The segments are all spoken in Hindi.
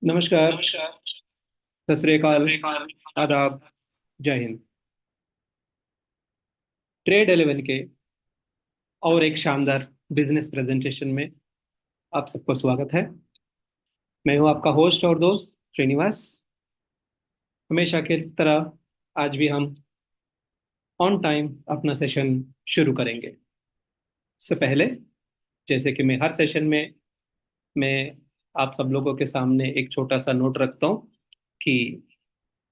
नमस्कार। नमस्कार। सत श्री सत अकाल। श्री अकाल। आदाब। जय हिंद। ट्रेड 11 के और एक शानदार बिजनेस प्रेजेंटेशन में आप सबको स्वागत है। मैं हूं आपका होस्ट और दोस्त श्रीनिवास। हमेशा की तरह आज भी हम ऑन टाइम अपना सेशन शुरू करेंगे। उससे पहले, जैसे कि मैं हर सेशन में मैं आप सब लोगों के सामने एक छोटा सा नोट रखता हूं कि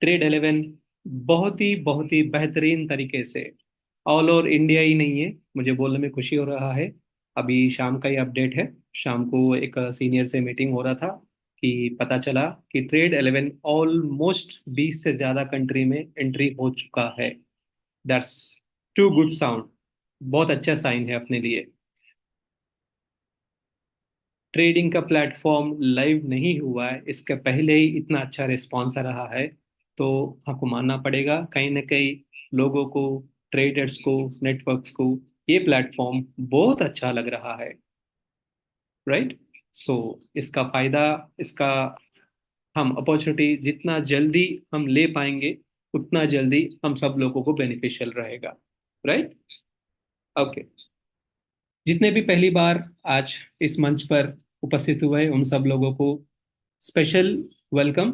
ट्रेड 11 बहुत ही बेहतरीन तरीके से ऑल ओवर इंडिया ही नहीं है, मुझे बोलने में खुशी हो रहा है। अभी शाम का ही अपडेट है। शाम को एक सीनियर से मीटिंग हो रहा था कि पता चला कि ट्रेड 11 ऑलमोस्ट 20 से ज़्यादा कंट्री में एंट्री हो चुका है। That's too good sound. बहुत अच्छा साइन है अपने लिए। ट्रेडिंग का प्लेटफॉर्म लाइव नहीं हुआ है, इसके पहले ही इतना अच्छा रिस्पॉन्स आ रहा है, तो आपको मानना पड़ेगा कहीं ना कहीं लोगों को, ट्रेडर्स को, नेटवर्क्स को ये प्लेटफॉर्म बहुत अच्छा लग रहा है। राइट। सो इसका फायदा, इसका हम अपॉर्चुनिटी जितना जल्दी हम ले पाएंगे उतना जल्दी हम सब लोगों को बेनिफिशियल रहेगा। राइट। ओके। जितने भी पहली बार आज इस मंच पर उपस्थित हुए उन सब लोगों को स्पेशल वेलकम।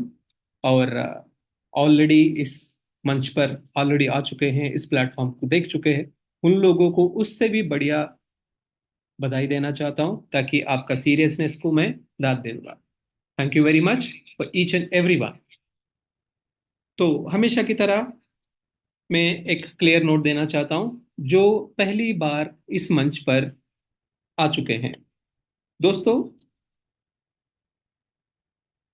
और ऑलरेडी इस मंच पर ऑलरेडी आ चुके हैं, इस प्लेटफॉर्म को देख चुके हैं, उन लोगों को उससे भी बढ़िया बधाई देना चाहता हूं, ताकि आपका सीरियसनेस को मैं दाद दे दूंगा। Thank you very much for each and every one. तो हमेशा की तरह मैं एक क्लियर नोट देना चाहता हूं, जो पहली बार इस मंच पर आ चुके हैं दोस्तों।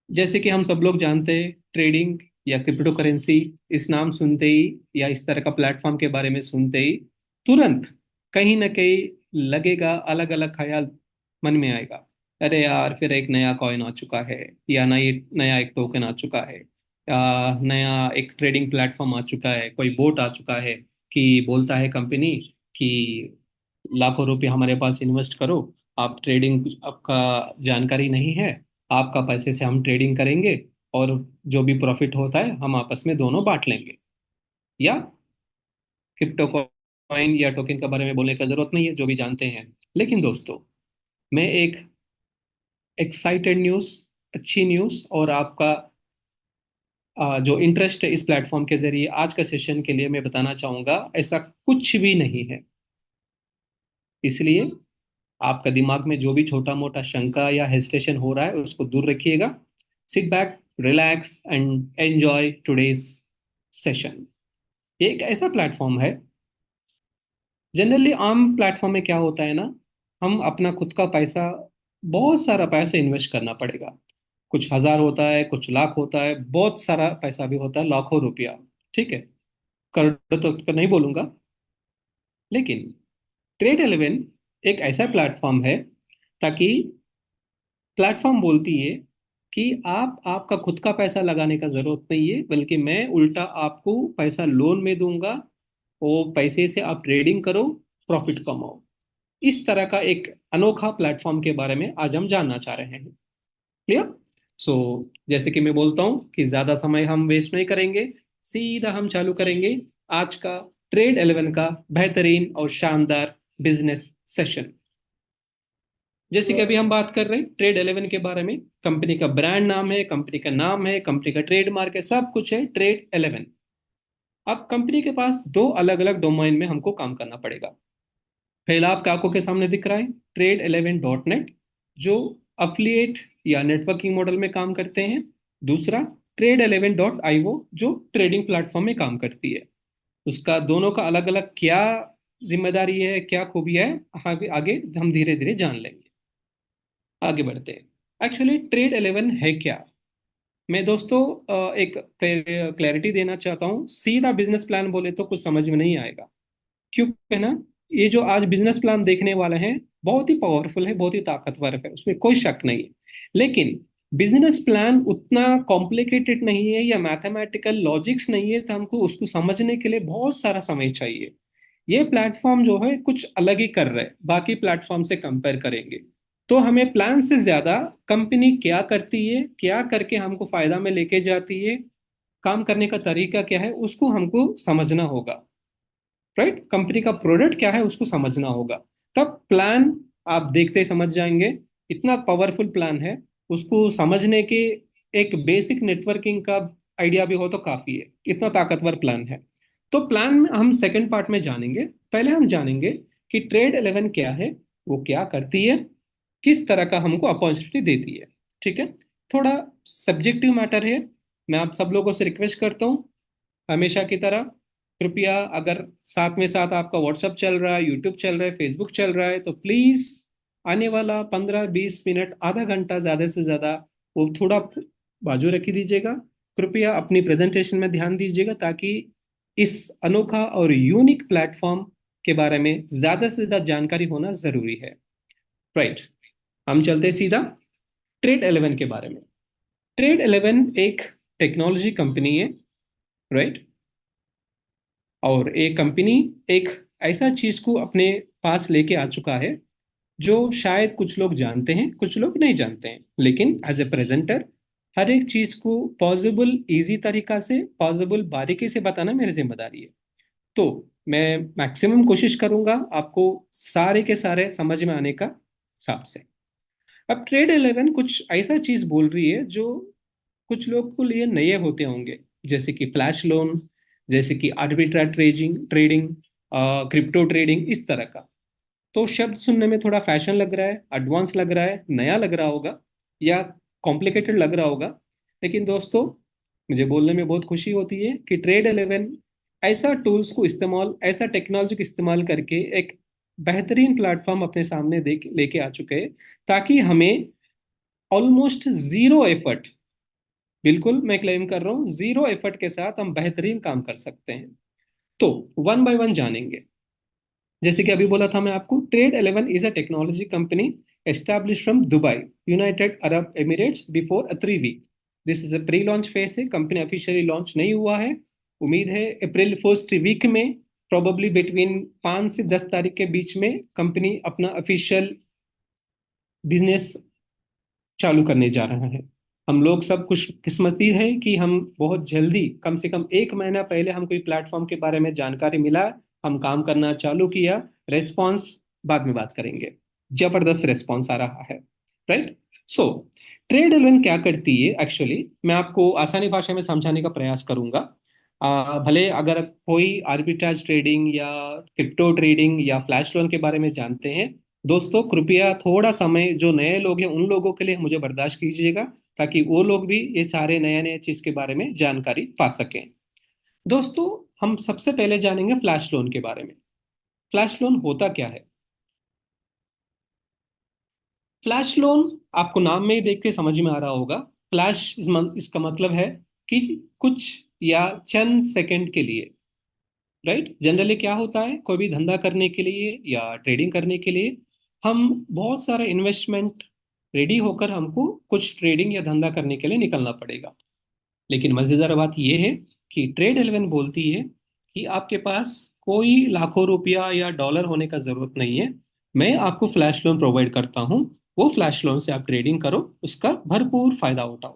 जैसे कि हम सब लोग जानते हैं, ट्रेडिंग या क्रिप्टो करेंसी, इस नाम सुनते ही या इस तरह का प्लेटफॉर्म के बारे में सुनते ही तुरंत कहीं ना कहीं लगेगा, अलग अलग ख्याल मन में आएगा। अरे यार, फिर एक नया कॉइन आ चुका है, या नई नया एक टोकन आ चुका है, या नया एक ट्रेडिंग प्लेटफॉर्म आ चुका है, कोई बोट आ चुका है कि बोलता है कंपनी कि लाखों रुपए हमारे पास इन्वेस्ट करो। आप ट्रेडिंग, आपका जानकारी नहीं है, आपका पैसे से हम ट्रेडिंग करेंगे और जो भी प्रॉफिट होता है हम आपस में दोनों बांट लेंगे। या क्रिप्टो कॉइन या टोकन के बारे में बोलने का जरूरत नहीं है, जो भी जानते हैं। लेकिन दोस्तों, मैं एक एक्साइटेड न्यूज़, अच्छी न्यूज़ और आपका जो इंटरेस्ट है इस प्लेटफॉर्म के जरिए आज का सेशन के लिए मैं बताना चाहूंगा, ऐसा कुछ भी नहीं है। इसलिए आपका दिमाग में जो भी छोटा मोटा शंका या हेजिटेशन हो रहा है उसको दूर रखिएगा। Sit back, relax and enjoy today's session. ये एक ऐसा प्लेटफॉर्म है, जनरली आम प्लेटफॉर्म में क्या होता है ना, हम अपना खुद का पैसा, बहुत सारा पैसा इन्वेस्ट करना पड़ेगा। कुछ हजार होता है, कुछ लाख होता है, बहुत सारा पैसा भी होता है, लाखों रुपया। ठीक है, करोड़ों तो नहीं बोलूंगा। लेकिन ट्रेड 11 एक ऐसा प्लेटफॉर्म है, ताकि प्लेटफॉर्म बोलती है कि आप, आपका खुद का पैसा लगाने का जरूरत नहीं है, बल्कि मैं उल्टा आपको पैसा लोन में दूंगा। वो पैसे से आप ट्रेडिंग करो, प्रॉफिट कमाओ। इस तरह का एक अनोखा प्लेटफॉर्म के बारे में आज हम जानना चाह रहे हैं। क्लियर। सो जैसे कि मैं बोलता हूं कि ज्यादा समय हम वेस्ट नहीं करेंगे, सीधा हम चालू करेंगे आज का ट्रेड 11 का बेहतरीन और शानदार बिजनेस सेशन। जैसे कि अभी हम बात कर रहे हैं ट्रेड 11 के बारे में, कंपनी का ब्रांड नाम है, कंपनी का नाम है, कंपनी का ट्रेडमार्क है, सब कुछ है ट्रेड 11। अब कंपनी के पास दो अलग अलग डोमेन में हमको काम करना पड़ेगा। पहला आपकी आंखों के सामने दिख रहा है ट्रेड 11.net, जो अफिलिएट या नेटवर्किंग मॉडल में काम करते हैं। दूसरा ट्रेड 11.io, जो ट्रेडिंग प्लेटफॉर्म में काम करती है। उसका दोनों का अलग अलग क्या जिम्मेदारी है, क्या खूबी है, आगे आगे हम धीरे धीरे जान लेंगे। आगे बढ़ते हैं। एक्चुअली ट्रेड 11 है क्या, मैं दोस्तों एक क्लैरिटी देना चाहता हूँ। सीधा बिजनेस प्लान बोले तो कुछ समझ में नहीं आएगा, क्योंकि है ना, ये जो आज बिजनेस प्लान देखने वाले हैं बहुत ही पावरफुल है, बहुत ही ताकतवर है, उसमें कोई शक नहीं है। लेकिन बिजनेस प्लान उतना कॉम्प्लिकेटेड नहीं है या मैथमेटिकल लॉजिक्स नहीं है, तो हमको उसको समझने के लिए बहुत सारा समय चाहिए। ये प्लेटफॉर्म जो है कुछ अलग ही कर रहा है, बाकी प्लेटफॉर्म से कंपेयर करेंगे। तो हमें प्लान से ज्यादा कंपनी क्या करती है, क्या करके हमको फायदा में लेके जाती है, काम करने का तरीका क्या है, उसको हमको समझना होगा। राइट, कंपनी का प्रोडक्ट क्या है उसको समझना होगा। तब प्लान आप देखते ही समझ जाएंगे। इतना पावरफुल प्लान है, उसको समझने के एक बेसिक नेटवर्किंग का आइडिया भी हो तो काफी है, इतना ताकतवर प्लान है। तो प्लान में हम सेकंड पार्ट में जानेंगे। पहले हम जानेंगे कि ट्रेड 11 क्या है, वो क्या करती है, किस तरह का हमको अपॉर्चुनिटी देती है। ठीक है, थोड़ा सब्जेक्टिव मैटर है। मैं आप सब लोगों से रिक्वेस्ट करता हूँ, हमेशा की तरह कृपया, अगर साथ में साथ आपका व्हाट्सअप चल रहा है, यूट्यूब चल रहा है, फेसबुक चल रहा है, तो प्लीज आने वाला 15-20 मिनट, आधा घंटा ज्यादा से ज्यादा, वो थोड़ा बाजू रखी दीजिएगा। कृपया अपनी प्रेजेंटेशन में ध्यान दीजिएगा, ताकि इस अनोखा और यूनिक प्लेटफॉर्म के बारे में ज्यादा से ज्यादा जानकारी होना जरूरी है। राइट, हम चलते हैं सीधा ट्रेड 11 के बारे में। ट्रेड 11 एक टेक्नोलॉजी कंपनी है। राइट, और एक कंपनी एक ऐसा चीज को अपने पास लेके आ चुका है जो शायद कुछ लोग जानते हैं, कुछ लोग नहीं जानते हैं, लेकिन एज ए प्रेजेंटर हर एक चीज को पॉसिबल इजी तरीका से, पॉसिबल बारीकी से बताना मेरी जिम्मेदारी है। तो मैं मैक्सिमम कोशिश करूंगा आपको सारे के सारे समझ में आने का हिसाब से। अब ट्रेड 11 कुछ ऐसा चीज बोल रही है जो कुछ लोग को लिए नए होते होंगे, जैसे कि फ्लैश लोन, जैसे कि arbitrage trading trading crypto trading, इस तरह का। तो शब्द सुनने में थोड़ा फैशन लग रहा है, एडवांस लग रहा है, नया लग रहा होगा, या कॉम्प्लिकेटेड लग रहा होगा। लेकिन दोस्तों, मुझे बोलने में बहुत खुशी होती है कि ट्रेड 11 ऐसा टूल्स को इस्तेमाल, ऐसा टेक्नोलॉजी को इस्तेमाल करके एक बेहतरीन प्लेटफॉर्म अपने सामने देख लेके आ चुके हैं, ताकि हमें ऑलमोस्ट जीरो एफर्ट, बिल्कुल मैं क्लेम कर रहा हूँ, जीरो एफर्ट के साथ हम बेहतरीन काम कर सकते हैं। तो वन बाय वन जानेंगे। जैसे कि अभी बोला था मैं आपको, trade 11 is a technology company establish from Dubai, United Arab Emirates, before a 3 week. This is a pre launch phase है, कंपनी ऑफिशियली लॉन्च नहीं हुआ है। उम्मीद है अप्रैल फर्स्ट वीक में, प्रोबेबली बिटवीन 5 से 10 तारीख के बीच में, कंपनी अपना ऑफिशियल बिजनेस चालू करने जा रहा है। हम लोग सब खुश किस्मती है कि हम बहुत जल्दी, कम से कम 1 महीना पहले हम कोई प्लेटफॉर्म के बारे में जानकारी मिला, हम काम करना चालू किया। रेस्पॉन्स बाद में बात करेंगे, जबरदस्त रेस्पॉन्स आ रहा है। राइट, सो ट्रेड 11 क्या करती है एक्चुअली, मैं आपको आसानी भाषा में समझाने का प्रयास करूंगा। भले अगर कोई आर्बिट्राज ट्रेडिंग या क्रिप्टो ट्रेडिंग या फ्लैश लोन के बारे में जानते हैं, दोस्तों कृपया थोड़ा समय, जो नए लोग हैं उन लोगों के लिए मुझे बर्दाश्त कीजिएगा, ताकि वो लोग भी ये सारे नए नए चीज के बारे में जानकारी पा सकें। दोस्तों, हम सबसे पहले जानेंगे फ्लैश लोन के बारे में। फ्लैश लोन होता क्या है? फ्लैश लोन आपको नाम में ही देख के समझ में आ रहा होगा। फ्लैश इसका मतलब है कि कुछ या चंद सेकंड के लिए। राइट, जनरली क्या होता है, कोई भी धंधा करने के लिए या ट्रेडिंग करने के लिए हम बहुत सारा इन्वेस्टमेंट रेडी होकर हमको कुछ ट्रेडिंग या धंधा करने के लिए निकलना पड़ेगा। लेकिन मजेदार बात यह है कि ट्रेड 11 बोलती है कि आपके पास कोई लाखों रुपया या डॉलर होने का जरूरत नहीं है। मैं आपको फ्लैश लोन प्रोवाइड करता हूँ, वो फ्लैश लोन से आप ट्रेडिंग करो, उसका भरपूर फायदा उठाओ।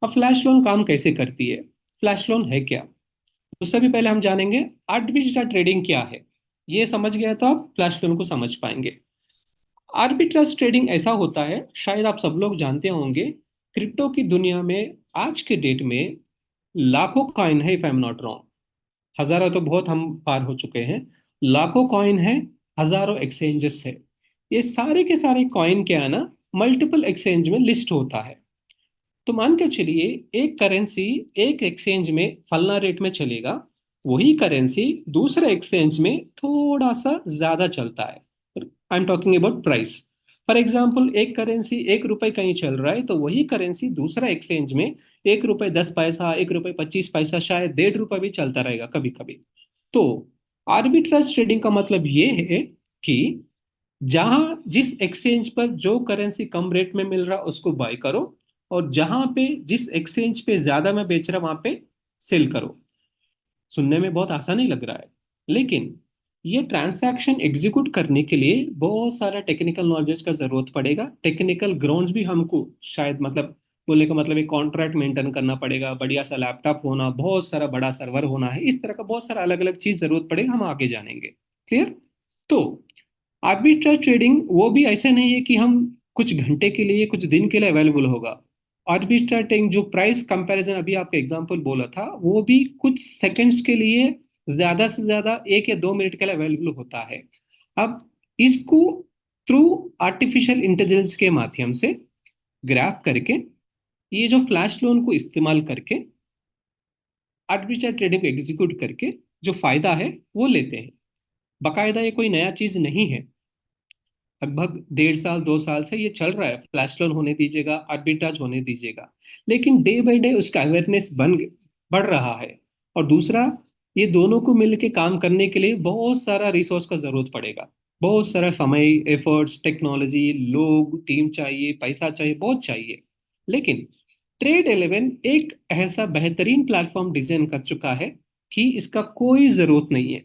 अब फ्लैश लोन काम कैसे करती है, फ्लैश लोन है क्या, उससे भी पहले हम जानेंगे आर्बिट्राज ट्रेडिंग क्या है। ये समझ गया तो आप फ्लैश लोन को समझ पाएंगे। आर्बिट्राज ट्रेडिंग ऐसा होता है, शायद आप सब लोग जानते होंगे, क्रिप्टो की दुनिया में आज के डेट में लाखों कॉइन है, if I am not wrong. हजारों तो बहुत हम पार हो चुके हैं, लाखों कॉइन है, हजारों एक्सचेंजेस है। ये सारे के सारे कॉइन क्या है ना, मल्टीपल एक्सचेंज में लिस्ट होता है। तो मान के चलिए, एक करेंसी एक एक्सचेंज में फलना रेट में चलेगा, वही करेंसी दूसरे एक्सचेंज में थोड़ा सा ज्यादा चलता है। I am talking about price. For example, एक करेंसी 1 रुपए कहीं चल रहा है, तो वही करेंसी दूसरा एक्सचेंज में 1 रुपए 10 पैसा, 1 रुपए 25 पैसा, शायद 1.5 रुपए भी चलता रहेगा कभी कभी। तो आर्बिट्राज ट्रेडिंग का मतलब ये है कि जहां जिस एक्सचेंज पर जो करेंसी कम रेट में मिल रहा उसको बाय करो, और जहां पे जिस एक्सचेंज पे ज्यादा में बेच रहा वहां पे सेल करो। सुनने में बहुत आसान ही लग रहा है, लेकिन ये ट्रांसैक्शन एग्जीक्यूट करने के लिए बहुत सारा टेक्निकल नॉलेज का जरूरत पड़ेगा। टेक्निकल ग्राउंड्स भी हमको शायद, मतलब बोलने का मतलब एक कॉन्ट्रैक्ट मेंटेन करना पड़ेगा, बढ़िया सा लैपटॉप होना, बहुत सारा बड़ा सर्वर होना है, इस तरह का बहुत सारा अलग अलग चीज जरूरत पड़ेगा, हम आगे जानेंगे। क्लियर? तो आर्बिट्रेज ट्रेडिंग वो भी ऐसे नहीं है कि हम कुछ घंटे के लिए कुछ दिन के लिए अवेलेबल होगा। आर्बिट्रेज ट्रेडिंग जो प्राइस कंपैरिजन अभी आपका एग्जांपल बोला था, वो भी कुछ सेकंड्स के लिए, ज्यादा से ज्यादा 1 या 2 मिनट के लिए अवेलेबल होता है। अब इसको थ्रू आर्टिफिशियल इंटेलिजेंस के माध्यम से ग्रैप करके, ये जो फ्लैश लोन को इस्तेमाल करके आर्बिट्रेज ट्रेडिंग को एग्जीक्यूट करके जो फायदा है वो लेते हैं। बाकायदा ये कोई नया चीज नहीं है। लगभग 1.5 साल 2 साल से ये चल रहा है। फ्लैश लोन होने दीजिएगा, आर्बिट्राज होने दीजिएगा, लेकिन डे बाय डे उसका अवेयरनेस बढ़ रहा है। और दूसरा, ये दोनों को मिलकर काम करने के लिए बहुत सारा रिसोर्स का जरूरत पड़ेगा। बहुत सारा समय, एफर्ट्स, टेक्नोलॉजी, लोग, टीम चाहिए, पैसा चाहिए, बहुत चाहिए। लेकिन ट्रेड 11 एक ऐसा बेहतरीन प्लेटफॉर्म डिजाइन कर चुका है कि इसका कोई जरूरत नहीं है।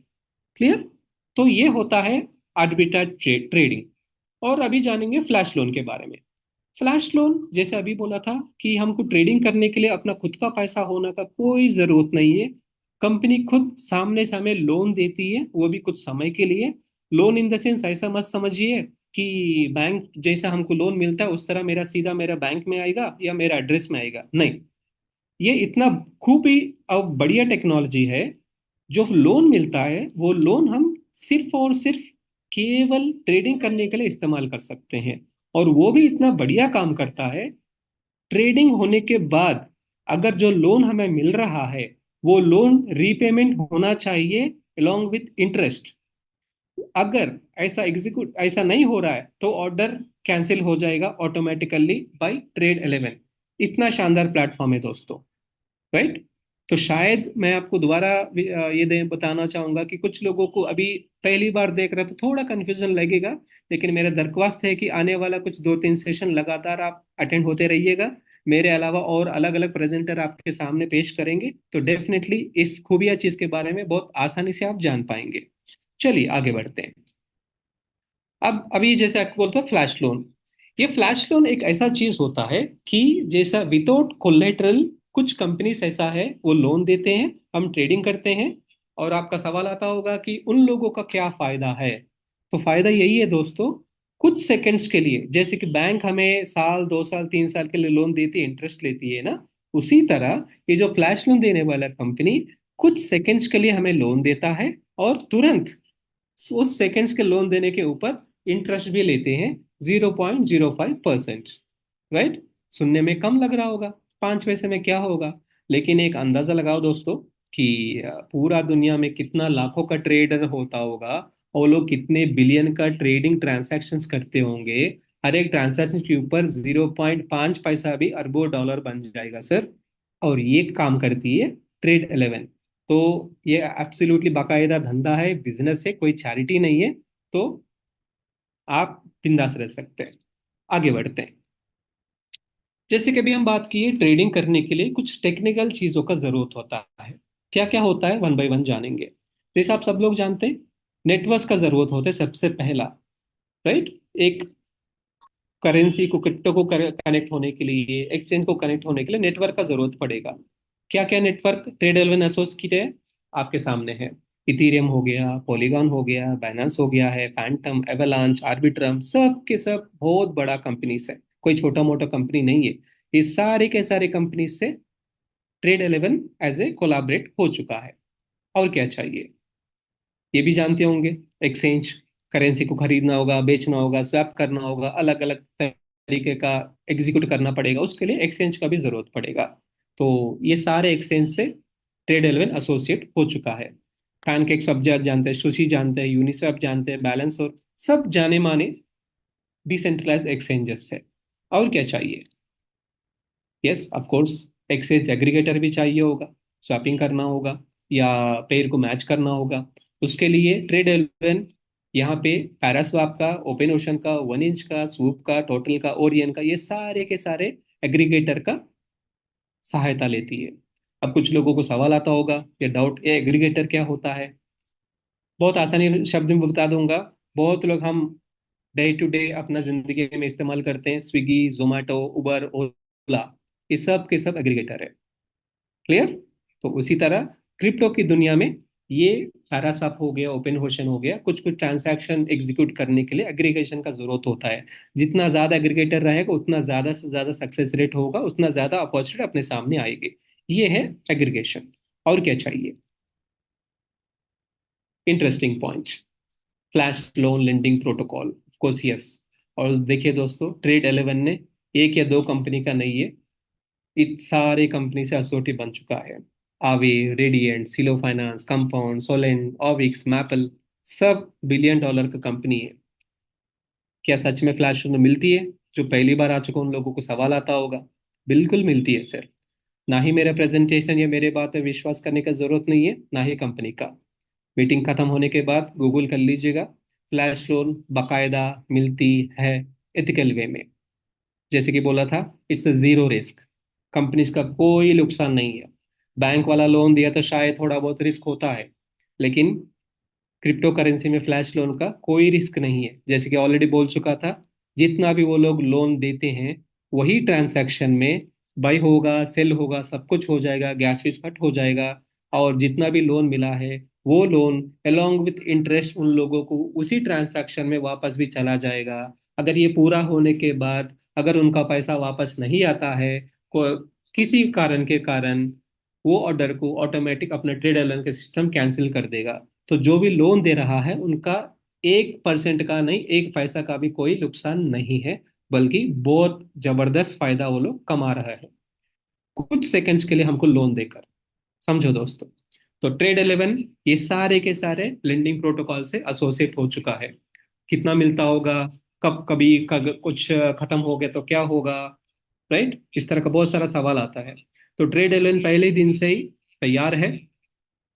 क्लियर? तो ये होता है आर्बिट्राज ट्रेडिंग। और अभी जानेंगे फ्लैश लोन के बारे में। फ्लैश लोन जैसे अभी बोला था कि हमको ट्रेडिंग करने के लिए अपना खुद का पैसा होने का कोई जरूरत नहीं है। कंपनी खुद सामने सामने लोन देती है, वो भी कुछ समय के लिए। लोन इन द सेंस ऐसा मत समझिए कि बैंक जैसा हमको लोन मिलता है उस तरह मेरा सीधा मेरा बैंक में आएगा या मेरा एड्रेस में आएगा, नहीं। ये इतना खूब ही अब बढ़िया टेक्नोलॉजी है। जो लोन मिलता है वो लोन हम सिर्फ और सिर्फ केवल ट्रेडिंग करने के लिए इस्तेमाल कर सकते हैं। और वो भी इतना बढ़िया काम करता है। ट्रेडिंग होने के बाद अगर जो लोन हमें मिल रहा है वो लोन रीपेमेंट होना चाहिए along विथ इंटरेस्ट। अगर ऐसा नहीं हो रहा है तो ऑर्डर कैंसिल हो जाएगा ऑटोमेटिकली बाय ट्रेड 11। इतना शानदार प्लेटफॉर्म है दोस्तों। राइट? तो शायद मैं आपको दोबारा ये बताना चाहूंगा कि कुछ लोगों को अभी पहली बार देख रहे तो थोड़ा कंफ्यूजन लगेगा। लेकिन मेरा दरख्वास्त है कि आने वाला कुछ 2 3 सेशन लगातार आप अटेंड होते रहिएगा। मेरे अलावा और अलग अलग प्रेजेंटर आपके सामने पेश करेंगे, तो डेफिनेटली इस खूबिया चीज के बारे में बहुत आसानी से आप जान पाएंगे। चलिए आगे बढ़ते हैं। अब अभी जैसे आपको बोलता है फ्लैश लोन। ये फ्लैश लोन एक ऐसा चीज होता है कि जैसा विदाउट कोलेटरल कुछ कंपनीज ऐसा है वो लोन देते हैं, हम ट्रेडिंग करते हैं। और आपका सवाल आता होगा कि उन लोगों का क्या फायदा है। तो फायदा यही है दोस्तों, कुछ सेकंड्स के लिए, जैसे कि बैंक हमें साल 2 साल 3 साल के लिए लोन देती है, इंटरेस्ट लेती है ना, उसी तरह ये जो फ्लैश लोन देने वाला कंपनी कुछ सेकंड्स के लिए हमें लोन देता है। और तुरंत उस सेकंड्स के लोन देने के ऊपर इंटरेस्ट भी लेते हैं, 0.05%। राइट? सुनने में कम लग रहा होगा, 5 पैसे में क्या होगा। लेकिन एक अंदाजा लगाओ दोस्तों कि पूरा दुनिया में कितना लाखों का ट्रेडर होता होगा, और लोग कितने बिलियन का ट्रेडिंग ट्रांजैक्शंस करते होंगे। हर एक ट्रांजैक्शन के ऊपर 0.5 पैसा भी अरबों डॉलर बन जाएगा सर। और ये काम करती है ट्रेड 11। तो ये एब्सोल्युटली बाकायदा धंधा है, बिजनेस है, कोई चैरिटी नहीं है। तो आप बिंदास रह सकते हैं। आगे बढ़ते हैं। जैसे कि अभी हम बात की है, ट्रेडिंग करने के लिए कुछ टेक्निकल चीजों का जरूरत होता है। क्या क्या होता है वन बाय वन जानेंगे। जैसे आप सब लोग जानते हैं, नेटवर्क का जरूरत होता है सबसे पहला। राइट? एक करेंसी को, क्रिप्टो को कनेक्ट होने के लिए, एक्सचेंज को कनेक्ट होने के लिए नेटवर्क का जरूरत पड़ेगा। क्या क्या नेटवर्क ट्रेड एलेवन एसोसिएट है आपके सामने है। इथीरियम हो गया, पॉलीगॉन हो गया, बाइनेंस हो गया है, फैंटम, एवलांच, आर्बिट्रम, सब के सब बहुत बड़ा कंपनीज है, कोई छोटा मोटा कंपनी नहीं है। ये सारे के सारे कंपनीज से trade eleven as a collaborate हो चुका है। और क्या चाहिए, ये भी जानते होंगे। एक्सचेंज, करेंसी को खरीदना होगा, बेचना होगा, स्वैप करना होगा, अलग अलग तरीके का एग्जीक्यूट करना पड़ेगा, उसके लिए एक्सचेंज का भी जरूरत पड़ेगा। तो ये सारे एक्सचेंज से ट्रेड एलेवन एसोसिएट हो चुका है। पैनकेक सब जानते हैं, सुशी जानते हैं, यूनिस्वैप जानते हैं, बैलेंस, और सब जाने माने डिसेंट्रलाइज एक्सचेंजेस से। और क्या चाहिए? Yes of course, exchange aggregator भी चाहिए होगा, स्वैपिंग करना होगा या पेयर को मैच करना होगा। उसके लिए ट्रेड एलेवन यहाँ पे पैरास्वैप का, ओपन ओशन का, वन इंच का, स्वूप का, टोटल का, ओरियन का, ये सारे के सारे एग्रीगेटर का सहायता लेती है। अब कुछ लोगों को सवाल आता होगा या डाउट, ये एग्रीगेटर क्या होता है। बहुत आसानी शब्द में बता दूंगा। बहुत लोग हम डे टू डे अपना जिंदगी में इस्तेमाल करते हैं, स्विगी, जोमेटो, उबर, ओला, ये सब के सब एग्रीगेटर है। क्लियर? तो उसी तरह क्रिप्टो की दुनिया में ये पैरास्वाप हो गया, ओपन ओशन हो गया, कुछ कुछ ट्रांजैक्शन एग्जीक्यूट करने के लिए एग्रीगेशन का जरूरत होता है। जितना ज्यादा एग्रीगेटर रहेगा उतना ज्यादा से ज्यादा सक्सेस रेट होगा, उतना ज्यादा अपॉर्चुनिटी अपने सामने आएगी। ये है एग्रीगेशन। और क्या चाहिए? Interesting point, flash loan lending protocol, of course yes. और देखिए दोस्तों, ट्रेड 11 ने एक या दो कंपनी का नहीं है, इत सारे कंपनी से एसोसिएट बन चुका है। आवे, रेडिएंट, सिलो फाइनेंस, कंपाउंड, सोलेन, ऑविक्स, मैपल, सब बिलियन डॉलर का कंपनी है। क्या सच में फ्लैश लोन मिलती है? जो पहली बार आ चुका उन लोगों को सवाल आता होगा। बिल्कुल मिलती है सर। ना ही मेरा प्रेजेंटेशन या मेरे बात पे विश्वास करने का जरूरत नहीं है, ना ही कंपनी का। मीटिंग खत्म होने के बाद गूगल कर लीजिएगा, फ्लैश लोन बाकायदा मिलती है, एथिकल वे में। जैसे कि बोला था, it's a zero risk, companies का कोई नुकसान नहीं है। बैंक वाला लोन दिया तो शायद थोड़ा बहुत रिस्क होता है, लेकिन क्रिप्टो करेंसी में फ्लैश लोन का कोई रिस्क नहीं है। जैसे कि ऑलरेडी बोल चुका था, जितना भी वो लोग लोन देते हैं वही ट्रांसैक्शन में बाई होगा, सेल होगा, सब कुछ हो जाएगा, गैस फीस कट हो जाएगा। और जितना भी लोन मिला है वो लोन अलोंग विथ इंटरेस्ट उन लोगों को उसी ट्रांसैक्शन में वापस भी चला जाएगा। अगर ये पूरा होने के बाद अगर उनका पैसा वापस नहीं आता है, किसी कारण के कारण, वो ऑर्डर को ऑटोमेटिक अपने ट्रेड एलन के सिस्टम कैंसिल कर देगा। तो जो भी लोन दे रहा है उनका 1% का नहीं, 1 पैसा का भी कोई नुकसान नहीं है, बल्कि बहुत जबरदस्त फायदा वो लोग कमा रहा है कुछ सेकंड्स के लिए हमको लोन देकर। समझो दोस्तों। तो ट्रेड 11 ये सारे के सारे लेंडिंग प्रोटोकॉल से एसोसिएट हो चुका है। कितना मिलता होगा, कब कभी कुछ खत्म हो गया तो क्या होगा, राइट? इस तरह का बहुत सारा सवाल आता है। तो ट्रेड 11 पहले ही दिन से ही तैयार है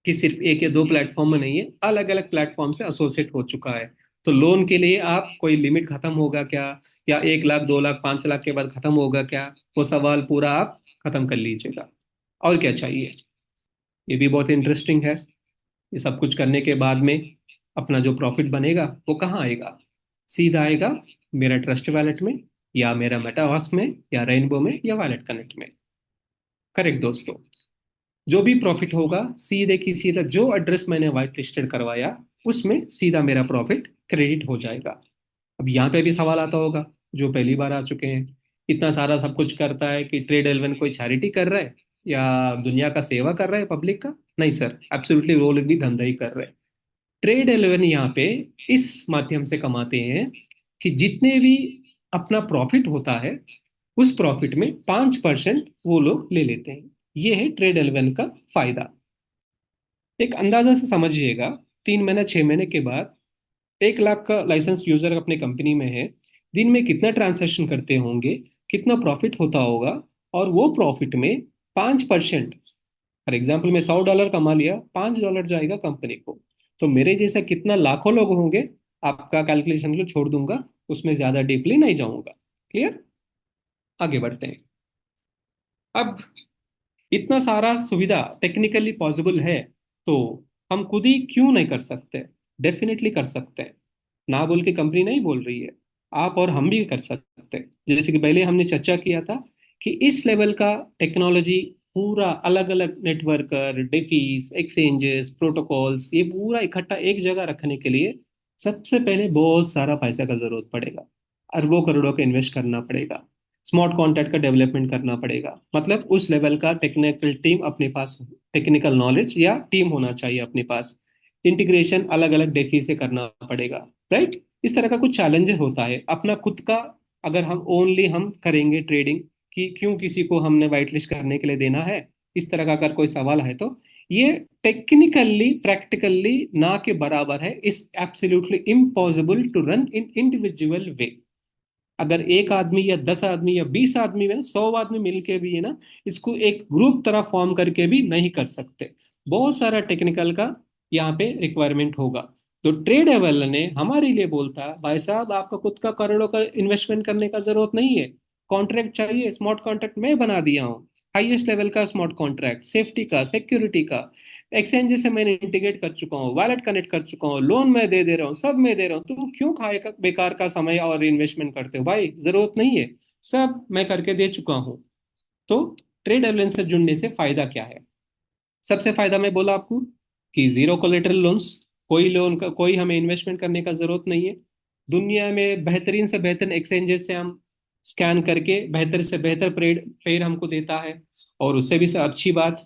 कि सिर्फ एक या दो प्लेटफॉर्म में नहीं है, अलग अलग प्लेटफॉर्म से एसोसिएट हो चुका है। तो लोन के लिए आप कोई लिमिट खत्म होगा क्या, या 1 लाख, 2 लाख, 5 लाख के बाद खत्म होगा क्या, वो सवाल पूरा आप खत्म कर लीजिएगा। और क्या चाहिए? ये भी बहुत इंटरेस्टिंग है। ये सब कुछ करने के बाद में अपना जो प्रॉफिट बनेगा वो कहाँ आएगा? सीधा आएगा मेरा ट्रस्ट वैलेट में, या मेरा मेटावर्स में, या रेनबो में, या वैलेट कनेक्ट में। करेक्ट दोस्तों। जो भी प्रॉफिट होगा सीधे की सीधा जो एड्रेस मैंने व्हाइट लिस्टेड करवाया उसमें सीधा मेरा प्रॉफिट क्रेडिट हो जाएगा। अब यहाँ पे भी सवाल आता होगा, जो पहली बार आ चुके हैं, इतना सारा सब कुछ करता है कि ट्रेड 11 कोई चैरिटी कर रहा है या दुनिया का सेवा कर रहा है पब्लिक का? नहीं सर, एब्सोल्युटली रोल भी धंधा ही कर रहे हैं। ट्रेड 11 यहाँ पे इस माध्यम से कमाते हैं कि जितने भी अपना प्रॉफिट होता है उस प्रॉफिट में 5% वो लोग ले लेते हैं। ये है ट्रेड 11 का फायदा। एक अंदाजा से समझिएगा, 3 महीना 6 महीने के बाद 1 लाख का लाइसेंस यूजर अपने कंपनी में है, दिन में कितना ट्रांजैक्शन करते होंगे, कितना प्रॉफिट होता होगा, और वो प्रॉफिट में 5%, फॉर एग्जाम्पल मैं $100 कमा लिया, $5 जाएगा कंपनी को। तो मेरे जैसा कितना लाखों लोग होंगे, आपका कैलकुलेशन को छोड़ दूंगा, उसमें ज्यादा डीपली नहीं जाऊंगा। क्लियर? आगे बढ़ते हैं। अब इतना सारा सुविधा टेक्निकली पॉसिबल है, तो हम खुद ही क्यों नहीं कर सकते? डेफिनेटली कर सकते हैं। ना बोल के कंपनी नहीं बोल रही है, आप और हम भी कर सकते हैं। जैसे कि पहले हमने चर्चा किया था कि इस लेवल का टेक्नोलॉजी, पूरा अलग अलग नेटवर्कर, डिफीस, एक्सचेंजेस, प्रोटोकॉल्स, ये पूरा इकट्ठा एक जगह रखने के लिए सबसे पहले बहुत सारा पैसा का जरूरत पड़ेगा। अरबों करोड़ों का इन्वेस्ट करना पड़ेगा। स्मार्ट कॉन्ट्रैक्ट का डेवलपमेंट करना पड़ेगा, मतलब उस लेवल का टेक्निकल टीम अपने पास, टेक्निकल नॉलेज या टीम होना चाहिए अपने पास। इंटीग्रेशन अलग अलग डेफी से करना पड़ेगा, राइट? इस तरह का कुछ चैलेंजेस होता है अपना खुद का। अगर हम ओनली हम करेंगे ट्रेडिंग, कि क्यों किसी को हमने वाइट लिस्ट करने के लिए देना है, इस तरह का अगर कोई सवाल है तो ये टेक्निकली प्रैक्टिकली ना के बराबर है। इस absolutely impossible to run in individual way. अगर एक आदमी या 10 आदमी या 20 आदमी में 100 आदमी मिलके भी है ना, इसको एक ग्रुप तरह फॉर्म करके भी नहीं कर सकते। बहुत सारा टेक्निकल का यहाँ पे रिक्वायरमेंट होगा। तो ट्रेड एवल ने हमारे लिए बोलता है, भाई साहब आपका खुद का करोड़ों का इन्वेस्टमेंट करने का जरूरत नहीं है। कॉन्ट्रैक्ट चाहिए, स्मार्ट कॉन्ट्रैक्ट मैं बना दिया हूँ। हाईएस्ट लेवल का स्मार्ट कॉन्ट्रैक्ट, सेफ्टी का, सिक्योरिटी का, एक्सचेंज से मैंने इंटीग्रेट कर चुका हूँ, वॉलेट कनेक्ट कर चुका हूँ, लोन मैं दे दे रहा हूँ, सब मैं दे रहा हूँ, तुम क्यों खाए का बेकार का समय और इन्वेस्टमेंट करते हो भाई? जरूरत नहीं है, सब मैं करके दे चुका हूँ। तो ट्रेड एलायंस से जुड़ने से फायदा क्या है? सबसे फायदा मैं बोला आपको कि जीरो कोलेटरल लोन्स, कोई लोन का कोई हमें इन्वेस्टमेंट करने का जरूरत नहीं है। दुनिया में बेहतरीन से बेहतरीन एक्सचेंजेस से हम स्कैन करके बेहतर से बेहतर पेड़ हमको देता है। और उससे भी अच्छी बात,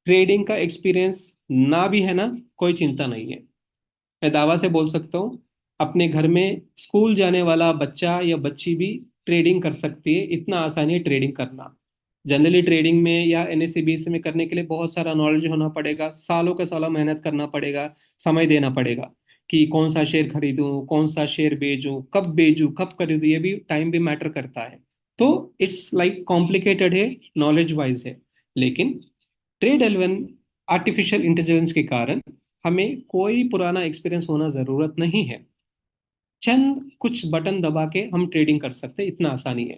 ट्रेडिंग का एक्सपीरियंस ना भी है ना, कोई चिंता नहीं है। मैं दावा से बोल सकता हूँ, अपने घर में स्कूल जाने वाला बच्चा या बच्ची भी ट्रेडिंग कर सकती है, इतना आसानी है ट्रेडिंग करना। जनरली ट्रेडिंग में या एनएससीबीसी में करने के लिए बहुत सारा नॉलेज होना पड़ेगा, सालों के सालों मेहनत करना पड़ेगा, समय देना पड़ेगा कि कौन सा शेयर खरीदूं, कौन सा शेयर बेचूं, कब खरीदूं, ये भी टाइम भी मैटर करता है। तो इट्स लाइक कॉम्प्लिकेटेड है, नॉलेज वाइज है। लेकिन ट्रेड एलेवन आर्टिफिशियल इंटेलिजेंस के कारण हमें कोई पुराना एक्सपीरियंस होना जरूरत नहीं है। चंद कुछ बटन दबा के हम ट्रेडिंग कर सकते हैं, इतना आसानी है।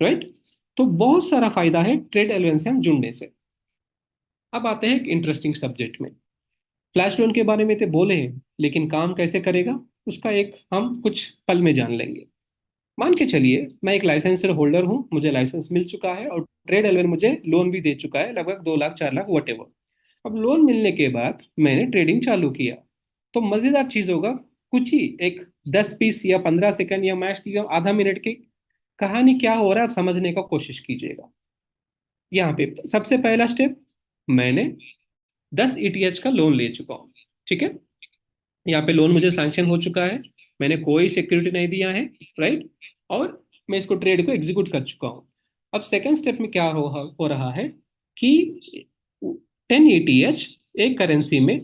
राइट? तो बहुत सारा फायदा है ट्रेड एलेवन से हम जुड़ने से। अब आते हैं एक इंटरेस्टिंग सब्जेक्ट में। फ्लैश लोन के बारे में तो बोले हैं, लेकिन काम कैसे करेगा उसका एक हम कुछ पल में जान लेंगे। मान के चलिए मैं एक लाइसेंसर होल्डर हूँ, मुझे लाइसेंस मिल चुका है और ट्रेड एलेवन मुझे लोन भी दे चुका है, लगभग 2 लाख 4 लाख वट एवर। अब लोन मिलने के बाद मैंने ट्रेडिंग चालू किया। तो मजेदार चीज होगा, कुछ ही एक 10 पीस या 15 सेकंड या मैक्स की आधा मिनट की कहानी क्या हो रहा है आप समझने का कोशिश कीजिएगा। यहाँ पे सबसे पहला स्टेप, मैंने 10 ETH का लोन ले चुका हूँ। ठीक है, यहाँ पे लोन मुझे सैंक्शन हो चुका है, मैंने कोई सिक्योरिटी नहीं दिया है। राइट? और मैं इसको ट्रेड को एग्जीक्यूट कर चुका हूँ। अब सेकंड स्टेप में क्या हो रहा है कि 10 ETH एक करेंसी में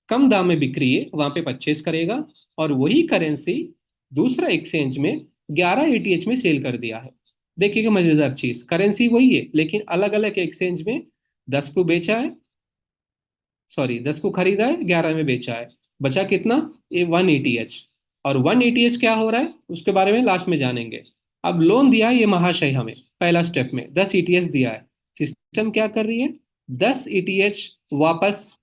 कम दाम में बिक रही है, वहां पे परचेस करेगा, और वही करेंसी दूसरा एक्सचेंज में 11 ETH में सेल कर दिया है। देखिएगा मजेदार चीज, करेंसी वही है लेकिन अलग अलग एक्सचेंज में 10 को बेचा है, सॉरी 10 को खरीदा है, 11 में बेचा है। बचा कितना? ये 1 ETH। और 1 ETH क्या हो रहा है उसके बारे में लास्ट में जानेंगे। अब लोन दिया है ये महाशय हमें, पहला स्टेप में 10 ETH दिया है। सिस्टम क्या कर रही है? 10 ETH वापस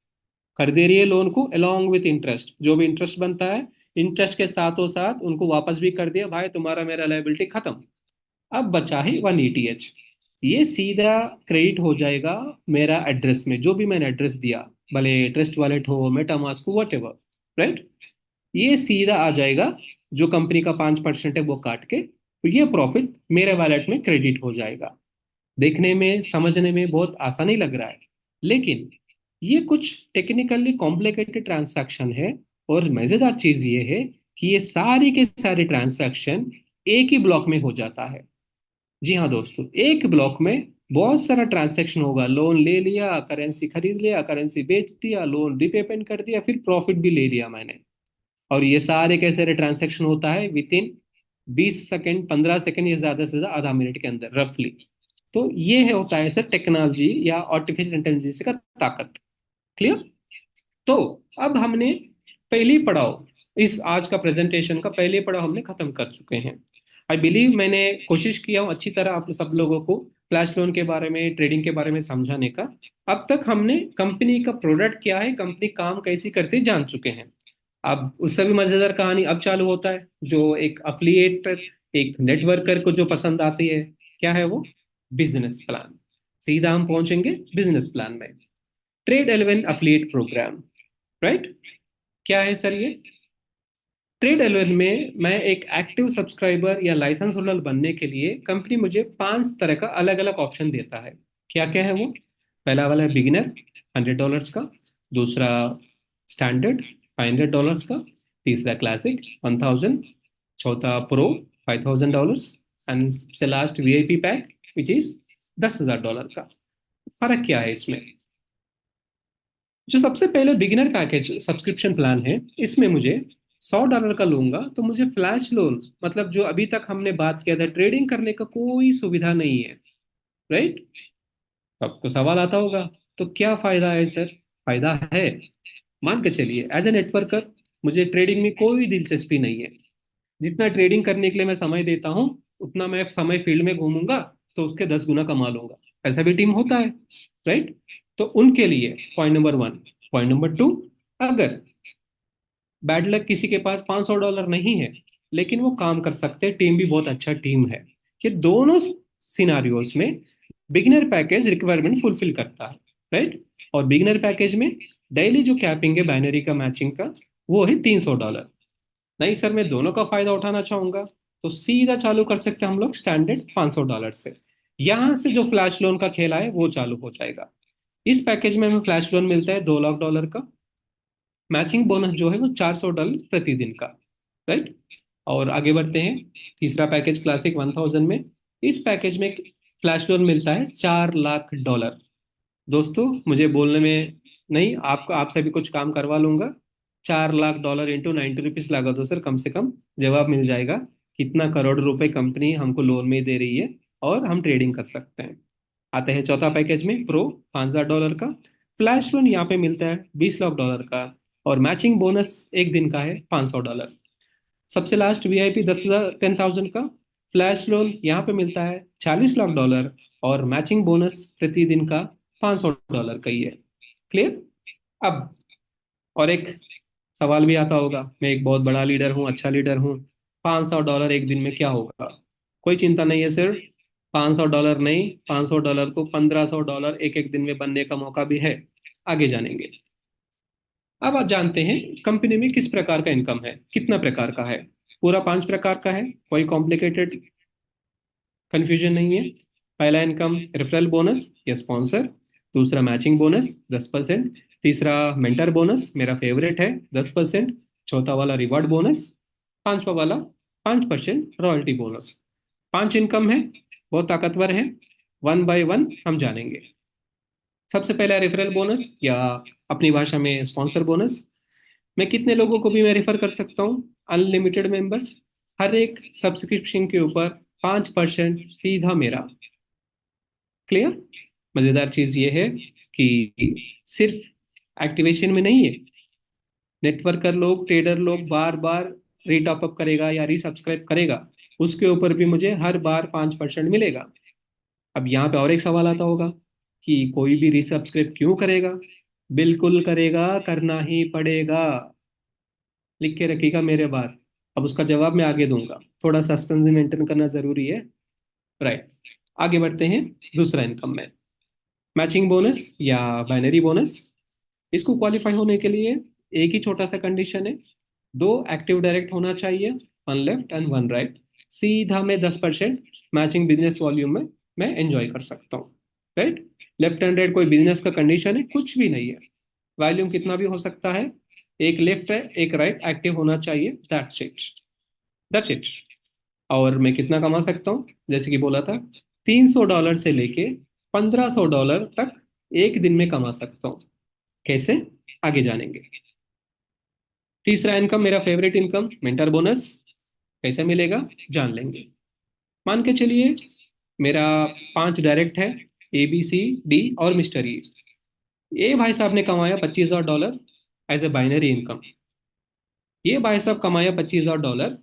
कर दे रही है लोन को, अलोंग विथ इंटरेस्ट, जो भी इंटरेस्ट बनता है इंटरेस्ट के साथों साथ उनको वापस भी कर दिया, भाई तुम्हारा मेरा लायबिलिटी खत्म। अब बचा है 1 ETH, ये सीधा क्रेडिट हो जाएगा मेरा एड्रेस में, जो भी मैंने एड्रेस दिया, भले ट्रस्ट वॉलेट हो, मेटामास्क हो, वट एवर। राइट? ये सीधा आ जाएगा, जो कंपनी का 5% है वो काट के, तो ये प्रॉफिट मेरे वॉलेट में क्रेडिट हो जाएगा। देखने में समझने में बहुत आसानी लग रहा है, लेकिन ये कुछ टेक्निकली कॉम्प्लिकेटेड ट्रांसैक्शन है। और मजेदार चीज ये है कि ये सारी के सारे ट्रांसैक्शन एक ही ब्लॉक में हो जाता है। जी हाँ दोस्तों, एक ब्लॉक में बहुत सारा ट्रांजैक्शन होगा, लोन ले लिया, करेंसी खरीद लिया, करेंसी बेच दिया, लोन रिपेमेंट कर दिया, फिर प्रॉफिट भी ले लिया मैंने। और ये सारे के सारे ट्रांजैक्शन होता है विद इन 20 सेकंड, 15 सेकंड या ज्यादा से ज्यादा आधा मिनट के अंदर रफली। तो ये है होता है सर टेक्नोलॉजी या आर्टिफिशियल इंटेलिजेंस का ताकत। क्लियर? तो अब हमने पहली पड़ाव, इस आज का प्रेजेंटेशन का पहले पड़ाव हमने खत्म कर चुके हैं। आई बिलीव मैंने कोशिश किया हूँ अच्छी तरह आप सब लोगों को फ्लैश लोन के बारे में, ट्रेडिंग के बारे में समझाने का। अब तक हमने कंपनी का प्रोडक्ट क्या है, कंपनी काम कैसी करती है, जान चुके हैं। अब उससे भी मजेदार कहानी अब चालू होता है, जो एक अफिलिएटर, एक नेटवर्कर को जो पसंद आती है। क्या है वो? Business plan. सीधा हम पहुंचेंगे बिजनेस प्लान में। Trade eleven affiliate programme. Right? क्या है सर ये? ट्रेड एलेवन में मैं एक एक्टिव सब्सक्राइबर या लाइसेंस होल्डर बनने के लिए कंपनी मुझे 5 तरह का अलग अलग ऑप्शन देता है। क्या क्या है वो? पहला वाला है बिगिनर, $100 का। दूसरा स्टैंडर्ड, $500 का। तीसरा क्लासिक, 1000। चौथा प्रो, $5000। एंड से last VIP pack, which is $10,000 का। फर्क क्या है इसमें? जो सबसे पहले बिगिनर पैकेज सब्सक्रिप्शन प्लान है, इसमें मुझे $100 का लूंगा तो मुझे फ्लैश लोन, मतलब जो अभी तक हमने बात किया था, ट्रेडिंग करने का कोई सुविधा नहीं है। राइट? आपको सवाल आता होगा, तो क्या फायदा है सर? फायदा है, मान के चलिए एज ए नेटवर्कर मुझे ट्रेडिंग में कोई दिलचस्पी नहीं है। जितना ट्रेडिंग करने के लिए मैं समय देता हूँ, उतना मैं समय फील्ड में घूमूंगा तो उसके 10 गुना कमा लूंगा। ऐसा भी टीम होता है। राइट? तो उनके लिए point number 1, point number two, अगर बैड लक किसी के पास $500 नहीं है लेकिन वो काम कर सकते हैं, टीम भी बहुत अच्छा टीम है, ये दोनों सिनारियोस में बिगिनर पैकेज रिक्वायरमेंट फुलफिल करता है, राइट। और बिगिनर पैकेज में डेली जो कैपिंग है बाइनरी का मैचिंग का, वो है $300। नहीं सर, मैं दोनों का फायदा उठाना चाहूंगा, तो सीधा चालू कर सकते हैं हम लोग स्टैंडर्ड $500 से। यहां से जो फ्लैश लोन का खेला है वो चालू हो जाएगा। इस पैकेज में हमें फ्लैश लोन मिलता है $2 लाख का। मैचिंग बोनस जो है वो $400 प्रतिदिन का, राइट। और आगे बढ़ते हैं, तीसरा पैकेज क्लासिक 1000 में। इस पैकेज में फ्लैश लोन मिलता है $4 लाख। दोस्तों मुझे बोलने में नहीं, आपको आपसे भी कुछ काम करवा लूंगा। $4 लाख इंटू 90 रुपीज लगा दो सर, कम से कम जवाब मिल जाएगा कितना करोड़ रुपए कंपनी हमको लोन में दे रही है, और हम ट्रेडिंग कर सकते हैं। आते हैं चौथा पैकेज में, प्रो, $5000 का। फ्लैश लोन यहाँ पे मिलता है $20 लाख का, और मैचिंग बोनस एक दिन का है $500। सबसे लास्ट वीआईपी 10,000 का फ्लैश लोन यहाँ पे मिलता है $40 लाख, और मैचिंग बोनस प्रतिदिन का $500 का ही है। क्लियर? अब और एक सवाल भी आता होगा, मैं एक बहुत बड़ा लीडर हूँ, अच्छा लीडर हूँ, $500 एक दिन में क्या होगा? कोई चिंता नहीं है सर, $500 नहीं, $500 को $1500 एक एक दिन में बनने का मौका भी है। आगे जानेंगे। अब आप जानते हैं कंपनी में किस प्रकार का इनकम है, कितना प्रकार का है। पूरा 5 प्रकार का है, कोई कॉम्प्लिकेटेड कंफ्यूजन नहीं है। पहला इनकम रेफरल बोनस या स्पॉन्सर। दूसरा मैचिंग बोनस 10%। तीसरा मेंटर बोनस, मेरा फेवरेट है, 10%। चौथा वाला रिवार्ड बोनस। पांचवा वाला 5% रॉयल्टी बोनस। 5 इनकम है, बहुत ताकतवर है। वन बाय वन हम जानेंगे। सबसे पहला रेफरल बोनस, या अपनी भाषा में स्पॉन्सर बोनस। मैं कितने लोगों को भी मैं रेफर कर सकता हूँ? Unlimited members. हर एक सब्सक्रिप्शन के ऊपर 5% सीधा मेरा। क्लियर? मजेदार चीज ये है कि सिर्फ एक्टिवेशन में नहीं है, नेटवर्कर लोग, ट्रेडर लोग बार बार रीटॉप अप करेगा या रीसब्सक्राइब करेगा, उसके ऊपर भी मुझे हर बार 5% मिलेगा। अब यहाँ पे और एक सवाल आता होगा कि कोई भी रीसब्सक्राइब क्यों करेगा? बिल्कुल करेगा, करना ही पड़ेगा। लिख के रखिएगा मेरे बात। अब उसका जवाब मैं आगे दूंगा, थोड़ा सस्पेंस मेंटेन करना जरूरी है, राइट। आगे बढ़ते हैं दूसरा इनकम में, मैचिंग बोनस या बाइनरी बोनस। इसको क्वालिफाई होने के लिए एक ही छोटा सा कंडीशन है, दो एक्टिव डायरेक्ट होना चाहिए, one left and one right. सीधा मैं 10% मैचिंग बिजनेस वॉल्यूम में मैं एंजॉय कर सकता हूँ, राइट। लेफ्ट एंड राइट कोई बिजनेस का कंडीशन है? कुछ भी नहीं है। वॉल्यूम कितना भी हो सकता है, एक लेफ्ट है एक राइट एक्टिव होना चाहिए, दैट्स इट, दैट्स इट। और मैं कितना कमा सकता हूँ? जैसे कि बोला था, $300 से लेके $1500 तक एक दिन में कमा सकता हूँ। कैसे? आगे जानेंगे। तीसरा इनकम, मेरा फेवरेट इनकम, मेंटर बोनस। कैसे मिलेगा जान लेंगे। मान के चलिए मेरा 5 डायरेक्ट है, ABCD और मिस्टर ई। ये भाई साहब ने कमाया $25,000 एज ए बाइनरी इनकम। ये भाई साहब कमाया $25,000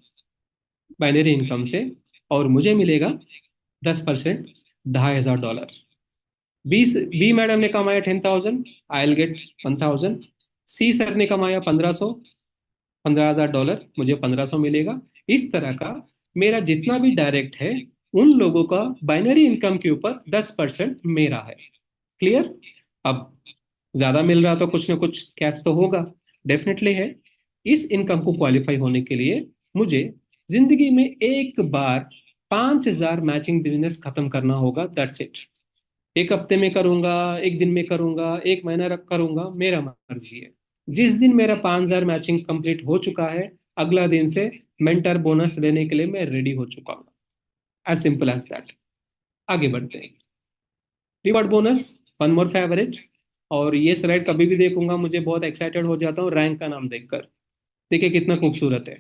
बाइनरी इनकम से, और मुझे मिलेगा 10%, $2,500। बी मैडम ने कमाया 10,000, I will get 1,000। See sir ने कमाया 1500, $15,000, मुझे 1500 मिलेगा। इस तरह का मेरा जितना भी डायरेक्ट है, उन लोगों का बाइनरी इनकम के ऊपर 10% मेरा है। क्लियर? अब ज्यादा मिल रहा तो कुछ ना कुछ कैश तो होगा, डेफिनेटली है। इस इनकम को क्वालिफाई होने के लिए मुझे जिंदगी में एक बार 5,000 मैचिंग बिजनेस खत्म करना होगा, दैट्स इट। एक हफ्ते में करूंगा, एक दिन में करूंगा, एक महीना रख करूंगा, मेरा मर्जी है। जिस दिन मेरा 5,000 मैचिंग कंप्लीट हो चुका है, अगला दिन से मेंटर बोनस लेने के लिए मैं रेडी हो चुका हूँ। As simple as that. आगे बढ़ते हैं, reward bonus, one more favourite. और ये स्लाइड कभी भी देखूंगा मुझे बहुत एक्साइटेड हो जाता हूँ रैंक का नाम देखकर। देखिए कितना खूबसूरत है,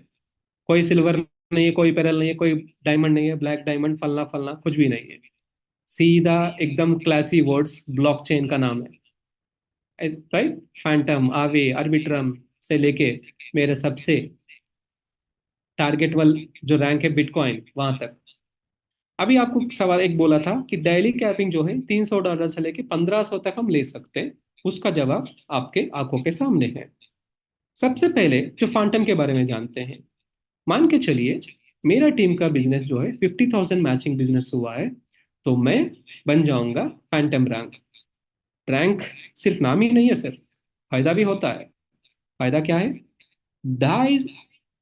कोई सिल्वर नहीं है, कोई पेरल नहीं है, कोई डायमंड नहीं है, ब्लैक डायमंड फलना फलना कुछ भी नहीं है। सीधा एकदम क्लासी वर्ड्स, ब्लॉकचेन का नाम है, राइट। फैंटम, आवे, आर्बिट्रम से लेके मेरे सबसे टारगेट वाल जो रैंक है बिटकॉइन, वहां तक। अभी आपको सवाल एक बोला था कि डेली कैपिंग जो है $300 से लेके 1500 तक हम ले सकते हैं, उसका जवाब आपके आंखों के सामने है। सबसे पहले जो फैंटम के बारे में जानते हैं। मान के चलिए मेरा टीम का बिजनेस जो है 50,000 मैचिंग बिजनेस हुआ है, तो मैं बन जाऊंगा फैंटम रैंक। रैंक सिर्फ नाम ही नहीं है सर, फायदा भी होता है। फायदा क्या है? ढाई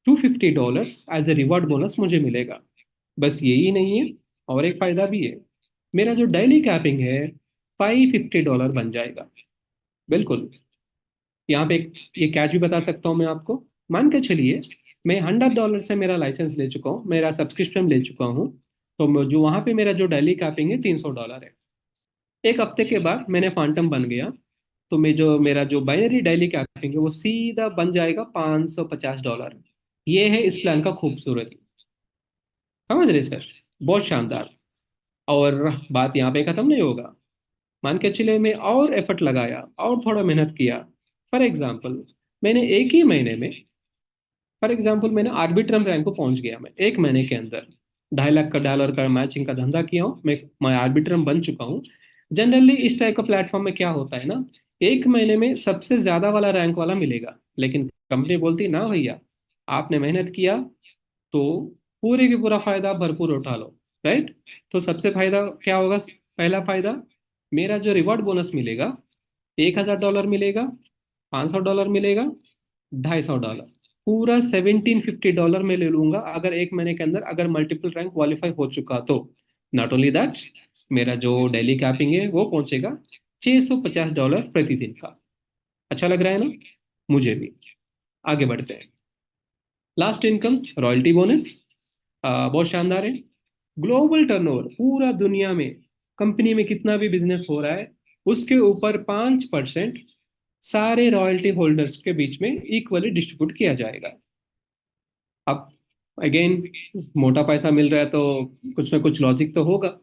$250 एज ए रिवॉर्ड बोनस मुझे मिलेगा। बस यही नहीं है, और एक फायदा भी है। मेरा जो डेली कैपिंग है $550 बन जाएगा। बिल्कुल। यहाँ पे ये कैच भी बता सकता हूँ मैं आपको। मान के चलिए मैं $100 से मेरा लाइसेंस ले चुका हूँ, मेरा सब्सक्रिप्शन ले चुका हूँ। तो जो वहाँ पे मेरा जो डेली कैपिंग है $300 है। एक हफ्ते के बाद मैंने फैंटम बन गया, तो मेरा जो बाइनरी डेली कैपिंग है वो सीधा बन जाएगा $550। ये है इस प्लान का खूबसूरती। समझ रहे सर? बहुत शानदार। और बात यहाँ पे खत्म नहीं होगा। मान के चले मैं और एफर्ट लगाया और थोड़ा मेहनत किया। फॉर एग्जाम्पल मैंने एक ही महीने में फॉर एग्जाम्पल मैंने आर्बिट्रम रैंक को पहुंच गया, मैं एक महीने के अंदर $2.5 लाख का डॉलर का मैचिंग का धंधा किया हूँ, मैं आर्बिट्रम बन चुका हूँ। जनरली इस टाइप का प्लेटफॉर्म में क्या होता है ना, एक महीने में सबसे ज्यादा वाला रैंक वाला मिलेगा, लेकिन कंपनी बोलती ना भैया, आपने मेहनत किया तो पूरे की पूरा फायदा भरपूर उठा लो। राइट? तो सबसे फायदा क्या होगा? पहला फायदा, मेरा जो रिवॉर्ड बोनस मिलेगा $1,000 मिलेगा, $500 मिलेगा, $250। पूरा $1,750 में ले लूंगा अगर एक महीने के अंदर अगर मल्टीपल रैंक क्वालिफाई हो चुका तो। नॉट ओनली दैट, मेरा जो डेली कैपिंग है वो पहुंचेगा $650 प्रतिदिन का। अच्छा लग रहा है ना? मुझे भी। आगे बढ़ते हैं। Last income royalty bonus. बहुत शानदार है। ग्लोबल टर्नओवर पूरा दुनिया में कंपनी में कितना भी बिजनेस हो रहा है उसके ऊपर 5% सारे रॉयल्टी होल्डर्स के बीच में इक्वली डिस्ट्रीब्यूट किया जाएगा। अब अगेन मोटा पैसा मिल रहा है तो कुछ ना कुछ लॉजिक तो होगा।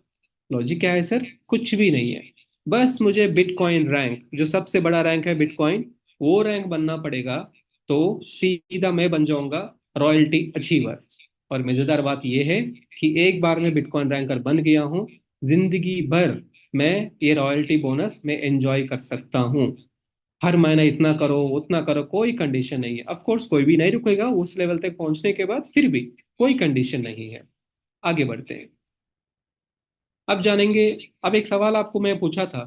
लॉजिक क्या है सर? कुछ भी नहीं है। बस मुझे बिटकॉइन रैंक, जो सबसे बड़ा रैंक है बिटकॉइन, वो रैंक बनना पड़ेगा। तो सीधा मैं बन जाऊंगा रॉयल्टी अचीवर। और मजेदार बात यह है कि एक बार मैं बिटकॉइन रैंकर बन गया हूँ, जिंदगी भर मैं ये रॉयल्टी बोनस मैं एंजॉय कर सकता हूँ। हर महीना इतना करो उतना करो, कोई कंडीशन नहीं है। ऑफ कोर्स कोई भी नहीं रुकेगा उस लेवल तक पहुंचने के बाद, फिर भी कोई कंडीशन नहीं है। आगे बढ़ते हैं। अब जानेंगे। अब एक सवाल आपको मैं पूछा था,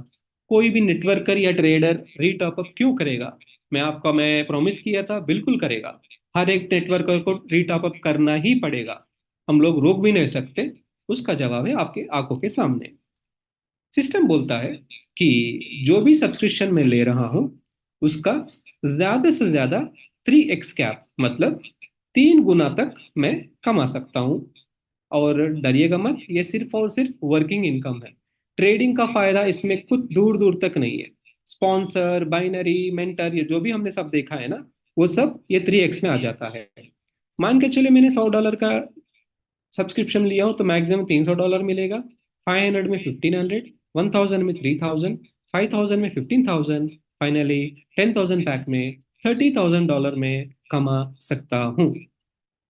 कोई भी नेटवर्कर या ट्रेडर रीटॉपअप क्यों करेगा? मैं प्रॉमिस किया था बिल्कुल करेगा। हर एक नेटवर्कर को रीटॉपअप करना ही पड़ेगा। हम लोग रोक भी नहीं सकते। उसका जवाब है आपके आंखों के सामने। सिस्टम बोलता है कि जो भी सब्सक्रिप्शन मैं ले रहा हूं उसका ज्यादा से ज्यादा 3x कैप, मतलब 3 गुना तक मैं कमा सकता हूं। और डरिएगा मत, ये सिर्फ और सिर्फ वर्किंग इनकम है। ट्रेडिंग का फायदा इसमें कुछ दूर दूर तक नहीं है। स्पॉन्सर, बाइनरी, मेंटर, ये जो भी हमने सब देखा है ना, वो सब ये 3x में आ जाता है। मान के चले मैंने $100 का सब्सक्रिप्शन लिया हो तो मैक्सिमम $300 मिलेगा। 500 में 1500, 1000 में 3000, 5000 में 15000, फाइनली 10,000 पैक में $30,000 में कमा सकता हूँ।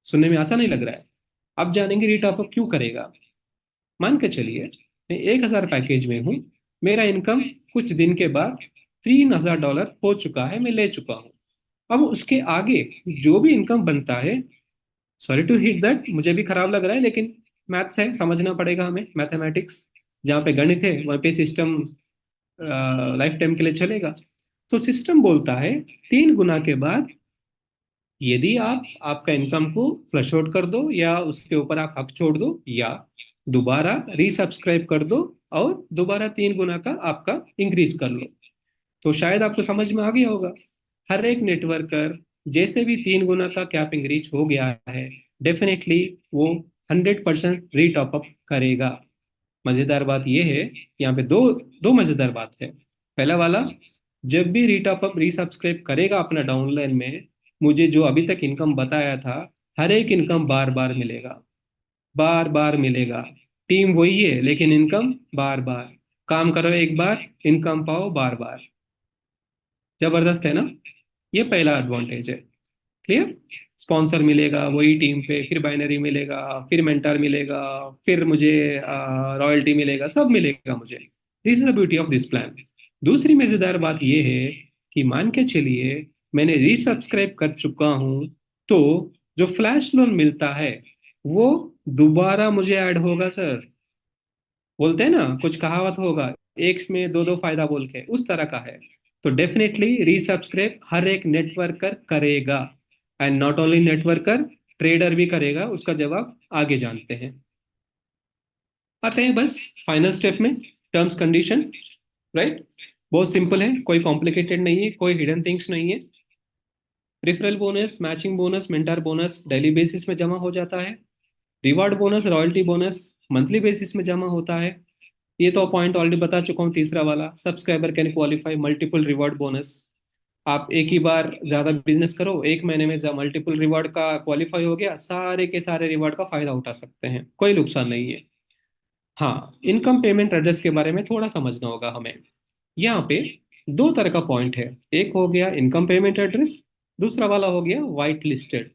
सुनने में आसान नहीं लग रहा है? अब जानेंगे रीटॉप क्यों करेगा। मान के चलिए मैं 1,000 पैकेज में हूँ, मेरा इनकम कुछ दिन के बाद $3,000 हो चुका है, मैं ले चुका हूँ। अब उसके आगे जो भी इनकम बनता है, सॉरी टू हिट दैट, मुझे भी खराब लग रहा है लेकिन मैथ्स है, समझना पड़ेगा हमें, मैथमेटिक्स। जहाँ पे गणित है वहाँ पे सिस्टम लाइफ टाइम के लिए चलेगा। तो सिस्टम बोलता है 3 गुना के बाद यदि आप आपका इनकम को फ्लश आउट कर दो या उसके ऊपर आप हक छोड़ दो या दोबारा रीसब्सक्राइब कर दो और दोबारा 3 गुना का आपका इंक्रीज कर लो, तो शायद आपको समझ में आ गया होगा। हर एक नेटवर्कर जैसे भी 3 गुना का कैपिंग रीच हो गया है, डेफिनेटली वो 100% रीटॉप अप करेगा। मजेदार बात यह है, यहाँ पे दो दो मजेदार बात है। पहला वाला, जब भी रीटॉप अप रीसब्सक्राइब करेगा अपना डाउनलाइन में, मुझे जो अभी तक इनकम बताया था, हर एक इनकम बार बार मिलेगा। बार बार मिलेगा। टीम वही है लेकिन इनकम बार बार। काम करो एक बार, इनकम पाओ बार बार। जबरदस्त है ना? ये पहला एडवांटेज है। क्लियर? स्पॉन्सर मिलेगा वही टीम पे, फिर बाइनरी मिलेगा, फिर मेंटर मिलेगा, फिर मुझे रॉयल्टी मिलेगा, सब मिलेगा मुझे। This is the beauty of this plan. दूसरी मजेदार बात यह है कि मान के चलिए मैंने रीसब्सक्राइब कर चुका हूं, तो जो फ्लैश लोन मिलता है वो दोबारा मुझे ऐड होगा सर। बोलते हैं ना, कुछ कहावत होगा, एक में दो दो फायदा बोल के, उस तरह का है। तो डेफिनेटली रीसब्सक्राइब हर एक नेटवर्कर करेगा, and not only networker, trader भी करेगा। उसका जवाब आगे जानते हैं। आते हैं बस फाइनल स्टेप में, टर्म्स कंडीशन। राइट, बहुत सिंपल है, कोई कॉम्प्लिकेटेड नहीं है, कोई हिडन थिंग्स नहीं है। Referral bonus, matching bonus, mentor bonus daily basis में जमा हो जाता है। Reward bonus, royalty bonus monthly basis में जमा होता है। ये तो पॉइंट ऑलरेडी बता चुका हूँ। तीसरा वाला, subscriber can qualify multiple reward bonus. आप एक ही बार ज्यादा बिजनेस करो, एक महीने में मल्टीपल रिवॉर्ड का क्वालिफाई हो गया, सारे के सारे रिवॉर्ड का फायदा उठा सकते हैं, कोई नुकसान नहीं है। हाँ, इनकम पेमेंट एड्रेस के बारे में थोड़ा समझना होगा हमें। यहाँ पे दो तरह का पॉइंट है। एक हो गया इनकम पेमेंट एड्रेस, दूसरा वाला हो गया वाइट लिस्टेड।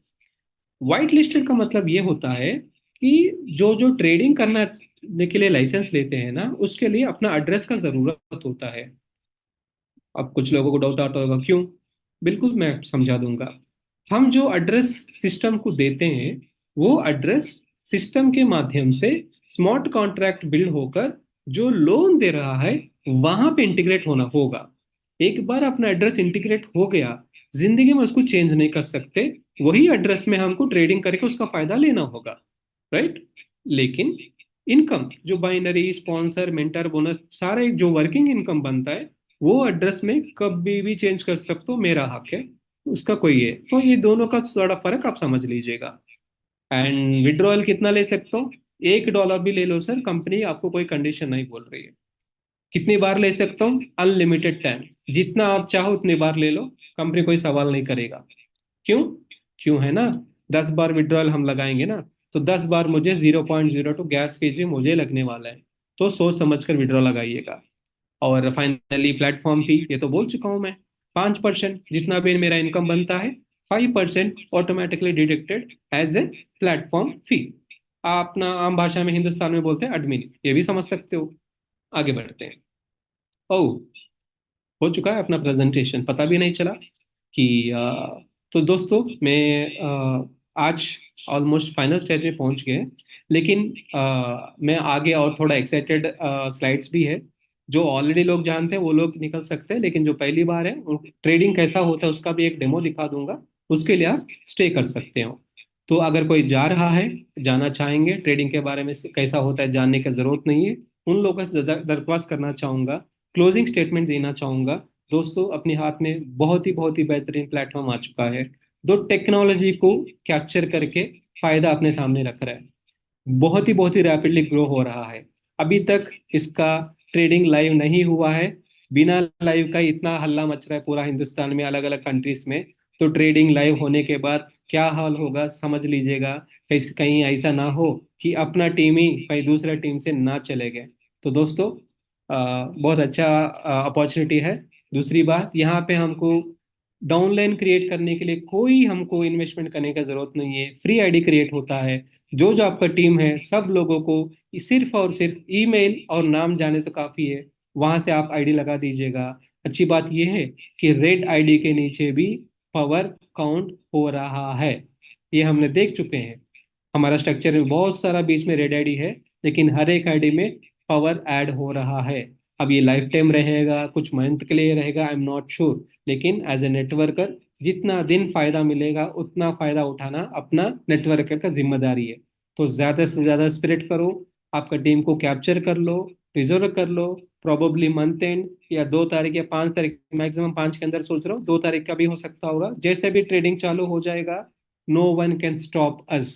वाइट लिस्टेड का मतलब ये होता है कि जो जो ट्रेडिंग करना के लिए लाइसेंस लेते हैं ना, उसके लिए अपना एड्रेस का जरूरत होता है। अब कुछ लोगों को डाउट आता होगा क्यों। बिल्कुल मैं समझा दूंगा। हम जो एड्रेस सिस्टम को देते हैं, वो एड्रेस सिस्टम के माध्यम से स्मार्ट कॉन्ट्रैक्ट बिल्ड होकर जो लोन दे रहा है वहां पे इंटीग्रेट होना होगा। एक बार अपना एड्रेस इंटीग्रेट हो गया, जिंदगी में उसको चेंज नहीं कर सकते। वही एड्रेस में हमको ट्रेडिंग करके उसका फायदा लेना होगा। राइट। लेकिन इनकम जो बाइनरी, स्पॉन्सर, मेंटर, बोनस, सारे जो वर्किंग इनकम बनता है, वो एड्रेस में कभी भी चेंज कर सकते हो, मेरा हक है, उसका कोई है। तो ये दोनों का थोड़ा फर्क आप समझ लीजिएगा। एंड विड्रॉयल कितना ले सकते हो? $1 भी ले लो सर, कंपनी आपको कोई कंडीशन नहीं बोल रही है। कितनी बार ले सकता हूँ? अनलिमिटेड टाइम, जितना आप चाहो उतनी बार ले लो, कंपनी कोई सवाल नहीं करेगा। क्यों? क्यों है ना, 10 बार विड्रॉल हम लगाएंगे ना, तो 10 बार मुझे 0.02 गैस फीस भी मुझे लगने वाला है। तो सोच समझ कर विड्रॉ लगाइएगा। और फाइनली प्लेटफॉर्म फी, ये तो बोल चुका हूं मैं, 5%, जितना भी मेरा इनकम बनता है 5% automatically deducted as a platform fee. आप अपना आम भाषा में हिंदुस्तान में बोलते हैं एडमिन, ये भी समझ सकते हो। आगे बढ़ते हैं। ओ, हो चुका है अपना प्रेजेंटेशन, पता भी नहीं चला कि तो दोस्तों मैं आज ऑलमोस्ट फाइनल स्टेज में पहुंच गए। लेकिन मैं आगे और थोड़ा एक्साइटेड स्लाइड्स भी है। जो ऑलरेडी लोग जानते हैं वो लोग निकल सकते हैं, लेकिन जो पहली बार है ट्रेडिंग कैसा होता है उसका भी एक डेमो दिखा दूंगा। उसके लिए आप स्टे कर सकते हो। तो अगर कोई जा रहा है, जाना चाहेंगे ट्रेडिंग के बारे में कैसा होता है जानने की जरूरत नहीं है, उन लोगों से दरख्वास्त करना चाहूंगा, क्लोजिंग स्टेटमेंट देना चाहूंगा। दोस्तों, अपने हाथ में बहुत ही बेहतरीन प्लेटफॉर्म आ चुका है, जो टेक्नोलॉजी को कैप्चर करके फायदा अपने सामने रख रहा है। बहुत ही रैपिडली ग्रो हो रहा है। अभी तक इसका ट्रेडिंग लाइव नहीं हुआ है। बिना लाइव का इतना हल्ला मच रहा है पूरा हिंदुस्तान में, अलग अलग कंट्रीज में। तो ट्रेडिंग लाइव होने के बाद क्या हाल होगा समझ लीजिएगा। कहीं कहीं ऐसा ना हो कि अपना टीम ही कहीं दूसरे टीम से ना चले गए। तो दोस्तों, बहुत अच्छा अपॉर्चुनिटी है। दूसरी बात, यहाँ पे हमको डाउनलाइन क्रिएट करने के लिए कोई हमको इन्वेस्टमेंट करने का जरूरत नहीं है, फ्री आईडी क्रिएट होता है। जो जो आपका टीम है सब लोगों को सिर्फ और सिर्फ ईमेल और नाम जाने तो काफी है, वहां से आप आईडी लगा दीजिएगा। अच्छी बात यह है कि रेड आईडी के नीचे भी पावर काउंट हो रहा है, ये हमने देख चुके हैं। हमारा स्ट्रक्चर में बहुत सारा बीच में रेड आईडी है, लेकिन हर एक आईडी में पावर ऐड हो रहा है। अब ये लाइफ टाइम रहेगा, कुछ मंथ के लिए रहेगा, आई एम नॉट श्योर, लेकिन एज ए नेटवर्कर जितना दिन फायदा मिलेगा उतना फायदा उठाना अपना नेटवर्कर का जिम्मेदारी है। तो ज्यादा से ज्यादा स्प्रेड करो, आपका टीम को कैप्चर कर लो, रिजर्व कर लो। प्रोबेबली मंथ एंड या 2 तारीख या 5 तारीख, मैक्सिमम 5 के अंदर सोच रहा हूँ, 2 तारीख का भी हो सकता होगा। जैसे भी ट्रेडिंग चालू हो जाएगा, no one can stop us.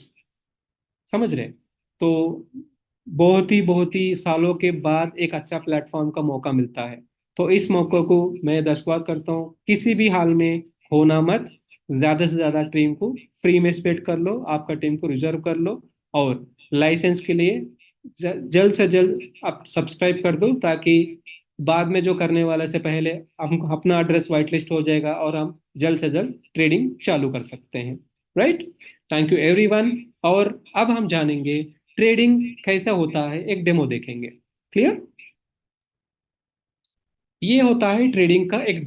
समझ रहे? तो बहुत ही सालों के बाद एक अच्छा प्लेटफॉर्म का मौका मिलता है। तो इस मौके को मैं दस्तावेज करता हूँ, किसी भी हाल में खोना मत। ज्यादा से ज्यादा टीम को फ्री में स्पेड कर लो, आपका टीम को रिजर्व कर लो। और लाइसेंस के लिए जल्द से जल्द आप सब्सक्राइब कर दो, ताकि बाद में जो करने वाले से पहले हम अपना एड्रेस वाइट लिस्ट हो जाएगा और हम जल्द से जल्द ट्रेडिंग चालू कर सकते हैं। राइट। Thank you everyone. और अब हम जानेंगे ट्रेडिंग कैसा होता है, एक डेमो देखेंगे। क्लियर? ये होता है ट्रेडिंग का एक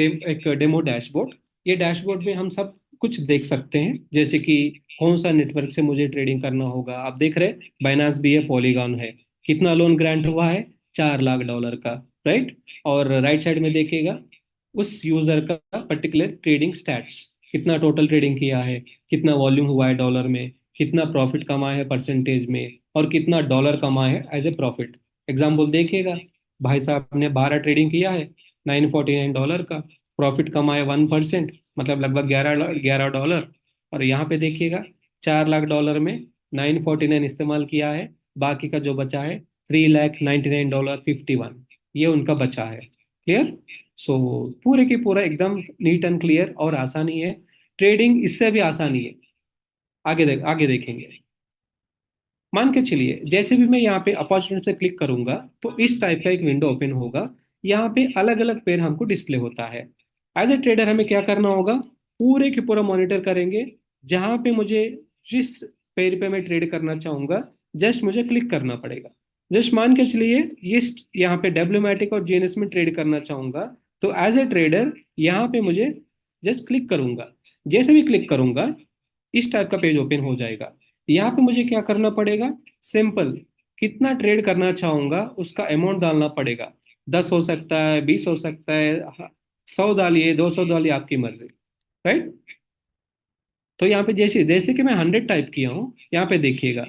डेमो डैशबोर्ड। ये डैशबोर्ड में हम सब कुछ देख सकते हैं, जैसे कि कौन सा नेटवर्क से मुझे ट्रेडिंग करना होगा। आप देख रहे हैं बाइनांस भी है, पॉलीगॉन है। कितना लोन ग्रांट हुआ है? $4 लाख का। राइट। और राइट साइड में देखिएगा उस यूजर का पर्टिकुलर ट्रेडिंग स्टैट्स, कितना टोटल ट्रेडिंग किया है, कितना वॉल्यूम हुआ है डॉलर में, कितना प्रॉफिट कमाया है परसेंटेज में, और कितना डॉलर कमाया है एज ए प्रॉफिट। एग्जाम्पल देखिएगा, भाई साहब ने 12 ट्रेडिंग किया है, $949 का प्रॉफिट कमाया, 1%, मतलब लगभग 11 $11। और यहाँ पे देखिएगा $4 लाख में 949 इस्तेमाल किया है, बाकी का जो बचा है $3,99.51, ये उनका बचा है। क्लियर? सो पूरे की पूरा एकदम नीट एंड क्लियर और आसानी है। ट्रेडिंग इससे भी आसानी है। आगे देखेंगे। मान के चलिए जैसे भी मैं यहाँ पे अपॉर्चुनिटी से क्लिक करूंगा तो इस टाइप का एक विंडो ओपन होगा। यहाँ पे अलग अलग पेयर हमको डिस्प्ले होता है। एज ए ट्रेडर हमें क्या करना होगा, पूरे के पूरा मॉनिटर करेंगे। जहाँ पे मुझे जिस पेयर पे मैं ट्रेड करना चाहूंगा, जस्ट मुझे क्लिक करना पड़ेगा। जस्ट मान के चलिए ये यहाँ पे डेब्लोमैटिक और जीएनएस में ट्रेड करना चाहूंगा, तो एज ए ट्रेडर यहाँ पे मुझे जस्ट क्लिक करूंगा। जैसे भी क्लिक करूंगा इस टाइप का पेज ओपन हो जाएगा। यहाँ पे मुझे क्या करना पड़ेगा, सिंपल, कितना ट्रेड करना चाहूंगा उसका अमाउंट डालना पड़ेगा। 10 हो सकता है, 20 हो सकता है, 100 डालिए, 200 डालिए, आपकी मर्जी। राइट। तो यहाँ पे जैसे जैसे कि मैं 100 टाइप किया हूँ, यहाँ पे देखिएगा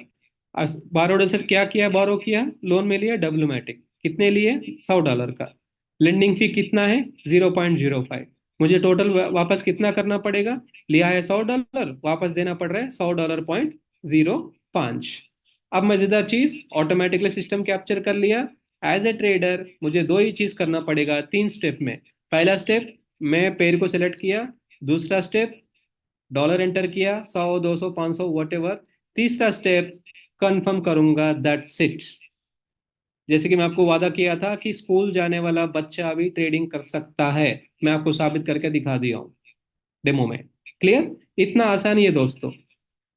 बारोडा से क्या किया, बोरो किया, लोन में लिया डब्ल्यूमैटिक, कितने लिए, $100 का। लेंडिंग फी कितना है, 0.05। मुझे टोटल वापस कितना करना पड़ेगा, लिया है $100, वापस देना पड़ रहा है $100.05। अब मजेदार चीज, ऑटोमेटिकली सिस्टम कैप्चर कर लिया। एज ए ट्रेडर मुझे दो ही चीज करना पड़ेगा 3 स्टेप में। पहला स्टेप, मैं पेयर को सिलेक्ट किया। दूसरा स्टेप, डॉलर एंटर किया, 100, 200, 500, वट एवर। तीसरा स्टेप, कंफर्म करूंगा, दैट्स इट। जैसे कि मैं आपको वादा किया था कि स्कूल जाने वाला बच्चा भी ट्रेडिंग कर सकता है, मैं आपको साबित करके दिखा दिया हूँ डेमो में। क्लियर? इतना आसान ही है दोस्तों।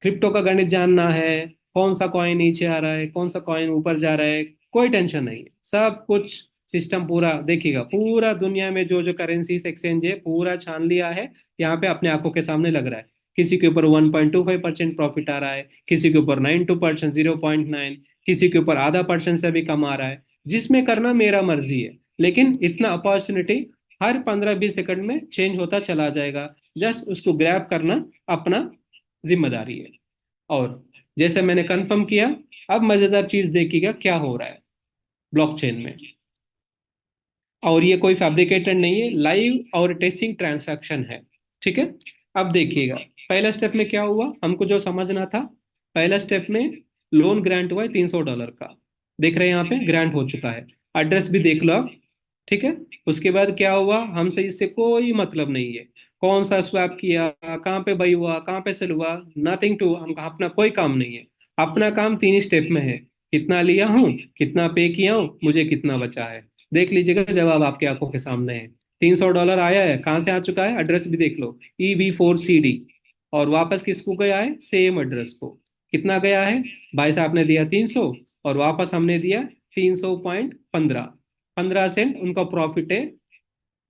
क्रिप्टो का गणित जानना है, कौन सा कॉइन नीचे आ रहा है, कौन सा कॉइन ऊपर जा रहा है, कोई टेंशन नहीं है। सब कुछ सिस्टम पूरा देखिएगा, पूरा दुनिया में जो जो करेंसीज एक्सचेंज है पूरा छान लिया है। यहाँ पे अपने आंखों के सामने लग रहा है। किसी के ऊपर 1.25% प्रॉफिट आ रहा है, किसी के ऊपर 92%, 0.9, किसी के ऊपर ½ % से भी कम आ रहा है। जिसमें करना मेरा मर्जी है, लेकिन इतना अपॉर्चुनिटी हर 15-20 सेकंड में चेंज होता चला जाएगा। जस्ट उसको ग्रैब करना अपना जिम्मेदारी है। और जैसे मैंने कंफर्म किया, अब मजेदार चीज देखिएगा क्या हो रहा है ब्लॉकचेन में। और ये कोई फैब्रिकेटेड नहीं है, लाइव और टेस्टिंग ट्रांजैक्शन है। ठीक है। अब देखिएगा पहला स्टेप में क्या हुआ, हमको जो समझना था। पहला स्टेप में लोन ग्रांट हुआ है $300 का। देख रहे हैं यहाँ पे ग्रांट हो चुका है। एड्रेस भी देख लो आप। ठीक है। उसके बाद क्या हुआ, हमसे इससे कोई मतलब नहीं है कौन सा स्वैप किया, कहाँ पे बाई हुआ, कहाँ पे सेल हुआ, नथिंग टू, हम अपना कोई काम नहीं है। अपना काम 3 स्टेप में है, कितना लिया हूँ, कितना पे किया हूँ, मुझे कितना बचा है। देख लीजिएगा जवाब आपके आंखों के सामने है। $300 आया है, कहाँ से आ चुका है, एड्रेस भी देख लो, EB4CD। और वापस किसको गया है, सेम एड्रेस को। कितना गया है, भाई साहब ने दिया 300, और वापस हमने दिया 300.15। 15 सेंट उनका प्रॉफिट है।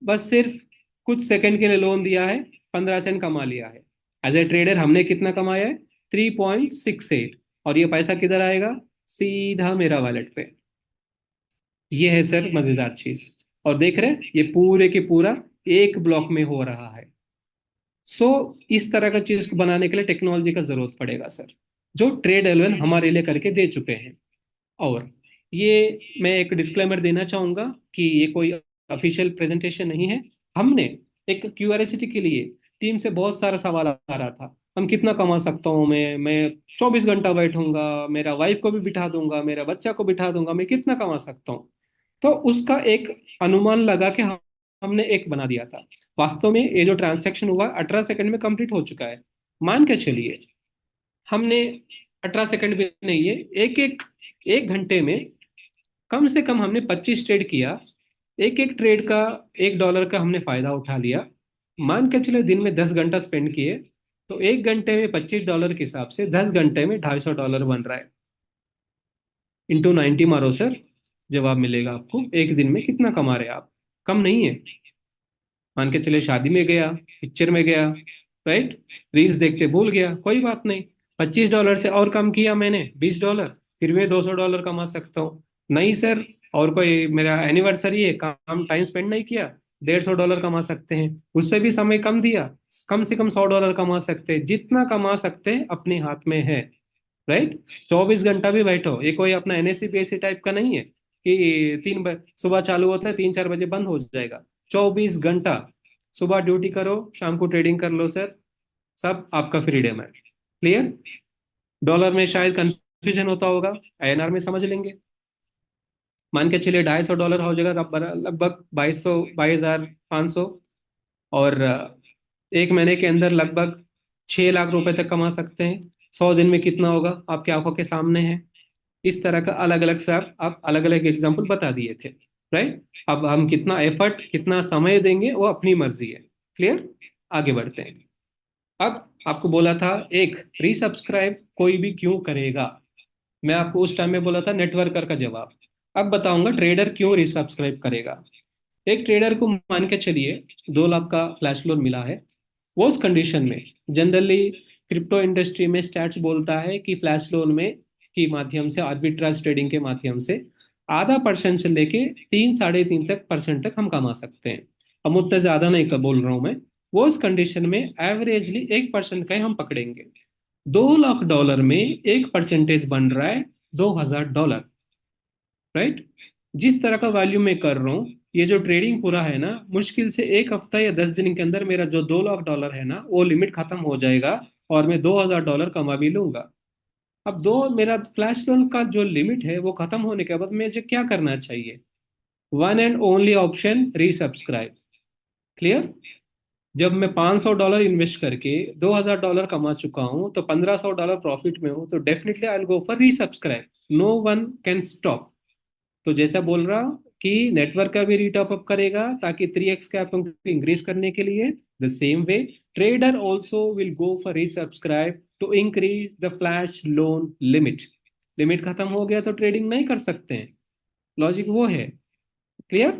बस सिर्फ कुछ सेकंड के लिए लोन दिया है, 15 सेंट कमा लिया है। एज ए ट्रेडर हमने कितना कमाया है, 3.68। और ये पैसा किधर आएगा, सीधा मेरा वॉलेट पे। ये है सर मजेदार चीज। और देख रहे हैं ये पूरे के पूरा एक ब्लॉक में हो रहा है। सो इस तरह का चीज को बनाने के लिए टेक्नोलॉजी का जरूरत पड़ेगा सर, जो ट्रेड एलेवन हमारे लिए करके दे चुके हैं। और ये मैं एक डिस्क्लेमर देना चाहूंगा कि ये कोई ऑफिशियल प्रेजेंटेशन नहीं है। हमने एक क्यूरियोसिटी के लिए टीम से बहुत सारा सवाल आ रहा था, हम कितना कमा सकता हूँ, मैं 24 घंटा बैठूंगा, मेरा वाइफ को भी बिठा दूंगा, मेरा बच्चा को बिठा दूंगा, मैं कितना कमा सकता हूँ। तो उसका एक अनुमान लगा के हमने एक बना दिया था। वास्तव में ये जो ट्रांजैक्शन हुआ 18 सेकंड में कंप्लीट हो चुका है। मान के चलिए हमने 18 सेकंड भी नहीं है, एक एक 1 घंटे में कम से कम हमने 25 ट्रेड किया। एक एक ट्रेड का $1 का हमने फायदा उठा लिया। मान के चले दिन में 10 घंटा स्पेंड किए, तो 1 घंटे में $25 के हिसाब से 10 घंटे में $250 बन रहा है। इंटू 90 मारो सर, जवाब मिलेगा आपको एक दिन में कितना कमा रहे हैं आप। कम नहीं है। मान के चले शादी में गया, पिक्चर में गया, राइट, रील्स देखते भूल गया, कोई बात नहीं, $25 से और कम किया मैंने, $20, फिर मैं $200 कमा सकता हूँ। नहीं सर, और कोई मेरा एनिवर्सरी है, काम टाइम स्पेंड नहीं किया, $150 कमा सकते हैं, उससे भी समय कम दिया, कम से कम $100 कमा सकते हैं। जितना कमा सकते हैं अपने हाथ में है, राइट। 24 घंटा भी बैठो, ये कोई अपना एनएससी पीएससी टाइप का नहीं है कि सुबह चालू होता है 3-4 बजे बंद हो जाएगा। 24 घंटा, सुबह ड्यूटी करो, शाम को ट्रेडिंग कर लो सर, सब आपका फ्रीडम है। क्लियर? डॉलर में शायद कंफ्यूजन होता होगा, आईएनआर में समझ लेंगे। मान के चलिए $250 हो जाएगा, लगभग 2200, 22,500। और एक महीने के अंदर लगभग 6 लाख रुपए तक कमा सकते हैं। 100 दिन में कितना होगा आपकी आंखों के सामने है। इस तरह का अलग अलग से आप अलग अलग एग्जाम्पल बता दिए थे, राइट। अब हम कितना एफर्ट, कितना समय देंगे वो अपनी मर्जी है। क्लियर? आगे बढ़ते हैं। अब आपको बोला था एक, रीसब्सक्राइब कोई भी क्यों करेगा। मैं आपको उस टाइम में बोला था नेटवर्कर का जवाब। अब बताऊंगा ट्रेडर क्यों रीसब्सक्राइब करेगा। एक ट्रेडर को मान के चलिए 2 लाख का फ्लैश लोन मिला है। वो उस कंडीशन में जनरली क्रिप्टो इंडस्ट्री में स्टैट्स बोलता है कि फ्लैश लोन में के माध्यम से, आर्बिट्राज ट्रेडिंग के माध्यम से आधा परसेंट से लेके 3-3.5% तक हम कमा सकते हैं। हम उतना ज्यादा नहीं बोल रहा हूं मैं। वो उस कंडीशन में एवरेजली 1% का ही हम पकड़ेंगे। $2 लाख में 1% बन रहा है $2,000, राइट। जिस तरह का वैल्यू मैं कर रहा हूँ, ये जो ट्रेडिंग पूरा है ना, मुश्किल से एक हफ्ता या 10 दिन के अंदर मेरा जो $2 लाख है ना, वो लिमिट खत्म हो जाएगा और मैं $2,000 कमा भी लूंगा। अब दो, मेरा फ्लैश लोन का जो लिमिट है वो खत्म होने के बाद मुझे क्या करना चाहिए? One and only option, resubscribe. Clear? जब मैं $500 इन्वेस्ट करके $2,000 कमा चुका हूं, तो $1,500 प्रॉफिट में हूं, तो definitely I will go for resubscribe. No one can stop. तो जैसा बोल रहा हूं कि नेटवर्क का भी रीटॉप अप करेगा ताकि 3x का इंक्रीज करने के लिए, the same way trader also will go for resubscribe to increase the flash loan limit. Limit खत्म हो गया तो ट्रेडिंग नहीं कर सकते हैं, लॉजिक वो है। क्लियर?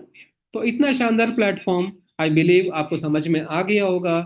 तो इतना शानदार प्लेटफॉर्म, आई बिलीव आपको समझ में आ गया होगा।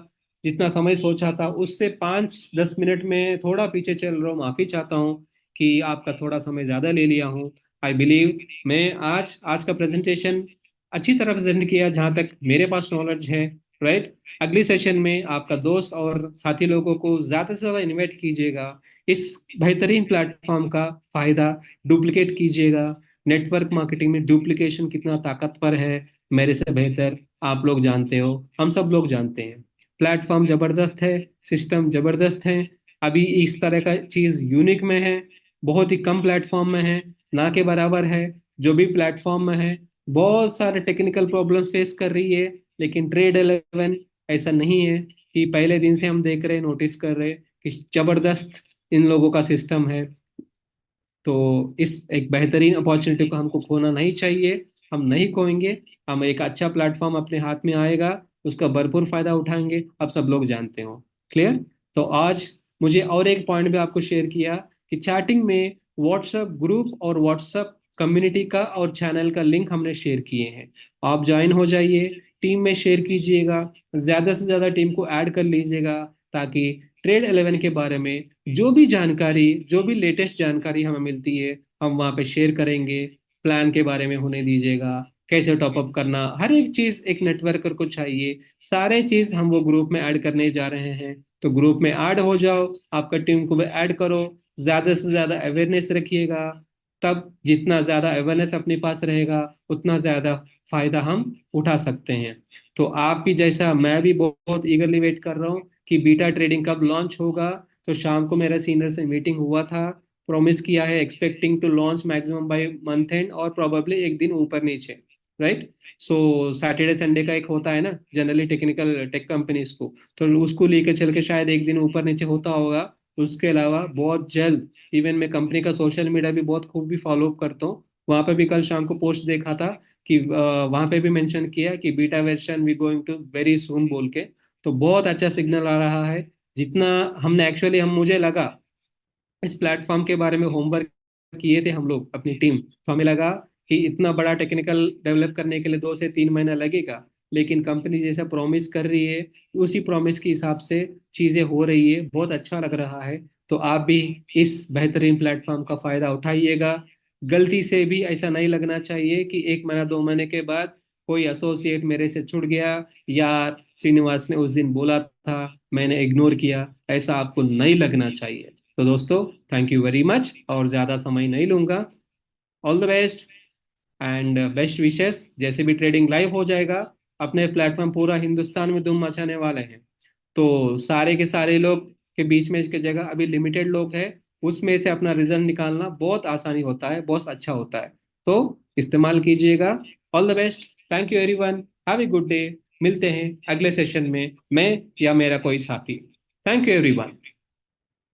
जितना समय सोचा था उससे 5-10 मिनट में थोड़ा पीछे चल रहा हूँ, माफी चाहता हूँ कि आपका थोड़ा समय ज्यादा ले लिया हूँ। आई बिलीव मैं आज आज का प्रेजेंटेशन अच्छी तरह प्रेजेंट किया जहाँ तक मेरे पास नॉलेज है, राइट। अगली सेशन में आपका दोस्त और साथी लोगों को ज्यादा से ज्यादा इन्वाइट कीजिएगा, इस बेहतरीन प्लेटफॉर्म का फायदा डुप्लीकेट कीजिएगा। नेटवर्क मार्केटिंग में डुप्लीकेशन कितना ताकतवर है, मेरे से बेहतर आप लोग जानते हो, हम सब लोग जानते हैं। प्लेटफॉर्म जबरदस्त है, सिस्टम जबरदस्त है। अभी इस तरह का चीज यूनिक में है, बहुत ही कम प्लेटफॉर्म में है, ना के बराबर है। जो भी प्लेटफॉर्म में है बहुत सारे टेक्निकल प्रॉब्लम फेस कर रही है, लेकिन ट्रेड 11 ऐसा नहीं है कि पहले दिन से हम देख रहे हैं, नोटिस कर रहे हैं कि जबरदस्त इन लोगों का सिस्टम है। तो इस एक बेहतरीन अपॉर्चुनिटी को हमको खोना नहीं चाहिए, हम नहीं खोएंगे। हम एक अच्छा प्लेटफॉर्म अपने हाथ में आएगा, उसका भरपूर फायदा उठाएंगे, अब सब लोग जानते हो। क्लियर? तो आज मुझे और एक पॉइंट भी आपको शेयर किया कि चैटिंग में व्हाट्सएप ग्रुप और व्हाट्सएप कम्युनिटी का और चैनल का लिंक हमने शेयर किए हैं। आप ज्वाइन हो जाइए, टीम में शेयर कीजिएगा, ज्यादा से ज्यादा टीम को ऐड कर लीजिएगा, ताकि ट्रेड 11 के बारे में जो भी जानकारी, जो भी लेटेस्ट जानकारी हमें मिलती है, हम वहाँ पे शेयर करेंगे। प्लान के बारे में होने दीजिएगा, कैसे टॉप अप करना, हर एक चीज एक नेटवर्कर को चाहिए, सारे चीज हम वो ग्रुप में ऐड करने जा रहे हैं। तो ग्रुप में ऐड हो जाओ, आपका टीम को भी ऐड करो, ज्यादा से ज्यादा अवेयरनेस रखिएगा। तब जितना ज्यादा अवेयरनेस अपने पास रहेगा, उतना ज्यादा फायदा हम उठा सकते हैं। तो आप भी, जैसा मैं भी बहुत ईगरली वेट कर रहा हूँ कि बीटा ट्रेडिंग कब लॉन्च होगा। तो शाम को मेरा सीनियर से मीटिंग हुआ था, प्रॉमिस किया है, expecting to launch maximum by month end, और प्रोबेबली एक दिन ऊपर नीचे, राइट। सो सैटरडे संडे का एक होता है ना जनरली टेक्निकल टेक कंपनीज को, तो उसको लेकर चल के शायद एक दिन ऊपर नीचे होता होगा। उसके अलावा बहुत जल्द, इवन मैं कंपनी का सोशल मीडिया भी बहुत खूब भी फॉलो अप करता हूँ, वहां पे भी कल शाम को पोस्ट देखा था कि वहां पे भी मेंशन किया कि beta version we going to very soon बोल के। तो बहुत अच्छा सिग्नल आ रहा है। जितना हमने एक्चुअली, हम मुझे लगा इस प्लेटफॉर्म के बारे में होमवर्क किए थे हम लोग अपनी टीम, तो हमें लगा कि इतना बड़ा टेक्निकल डेवलप करने के लिए 2 से 3 महीना लगेगा, लेकिन कंपनी जैसा प्रॉमिस कर रही है उसी प्रॉमिस के हिसाब से चीजें हो रही है, बहुत अच्छा लग रहा है। तो आप भी इस बेहतरीन प्लेटफॉर्म का फायदा उठाइएगा। गलती से भी ऐसा नहीं लगना चाहिए कि 1 महीना 2 महीने के बाद कोई एसोसिएट मेरे से छूट गया, यार श्रीनिवास ने उस दिन बोला था मैंने इग्नोर किया, ऐसा आपको नहीं लगना चाहिए। तो दोस्तों, थैंक यू वेरी मच, और ज़्यादा समय नहीं लूंगा। All the best and best wishes. जैसे भी ट्रेडिंग लाइव हो जाएगा, अपने प्लेटफॉर्म पूरा हिंदुस्तान में धूम मचाने वाले हैं। तो सारे के सारे लोग के बीच में इसकी जगह अभी लिमिटेड लोग हैं, उसमें से अपना रिजल्ट निकालना बहुत आसानी होता है, बहुत अच्छा होता है। तो इस्तेमाल कीजिएगा। All the best. Thank you everyone. Have a good day. मिलते हैं अगले सेशन में, मैं या मेरा कोई साथी। Thank you everyone.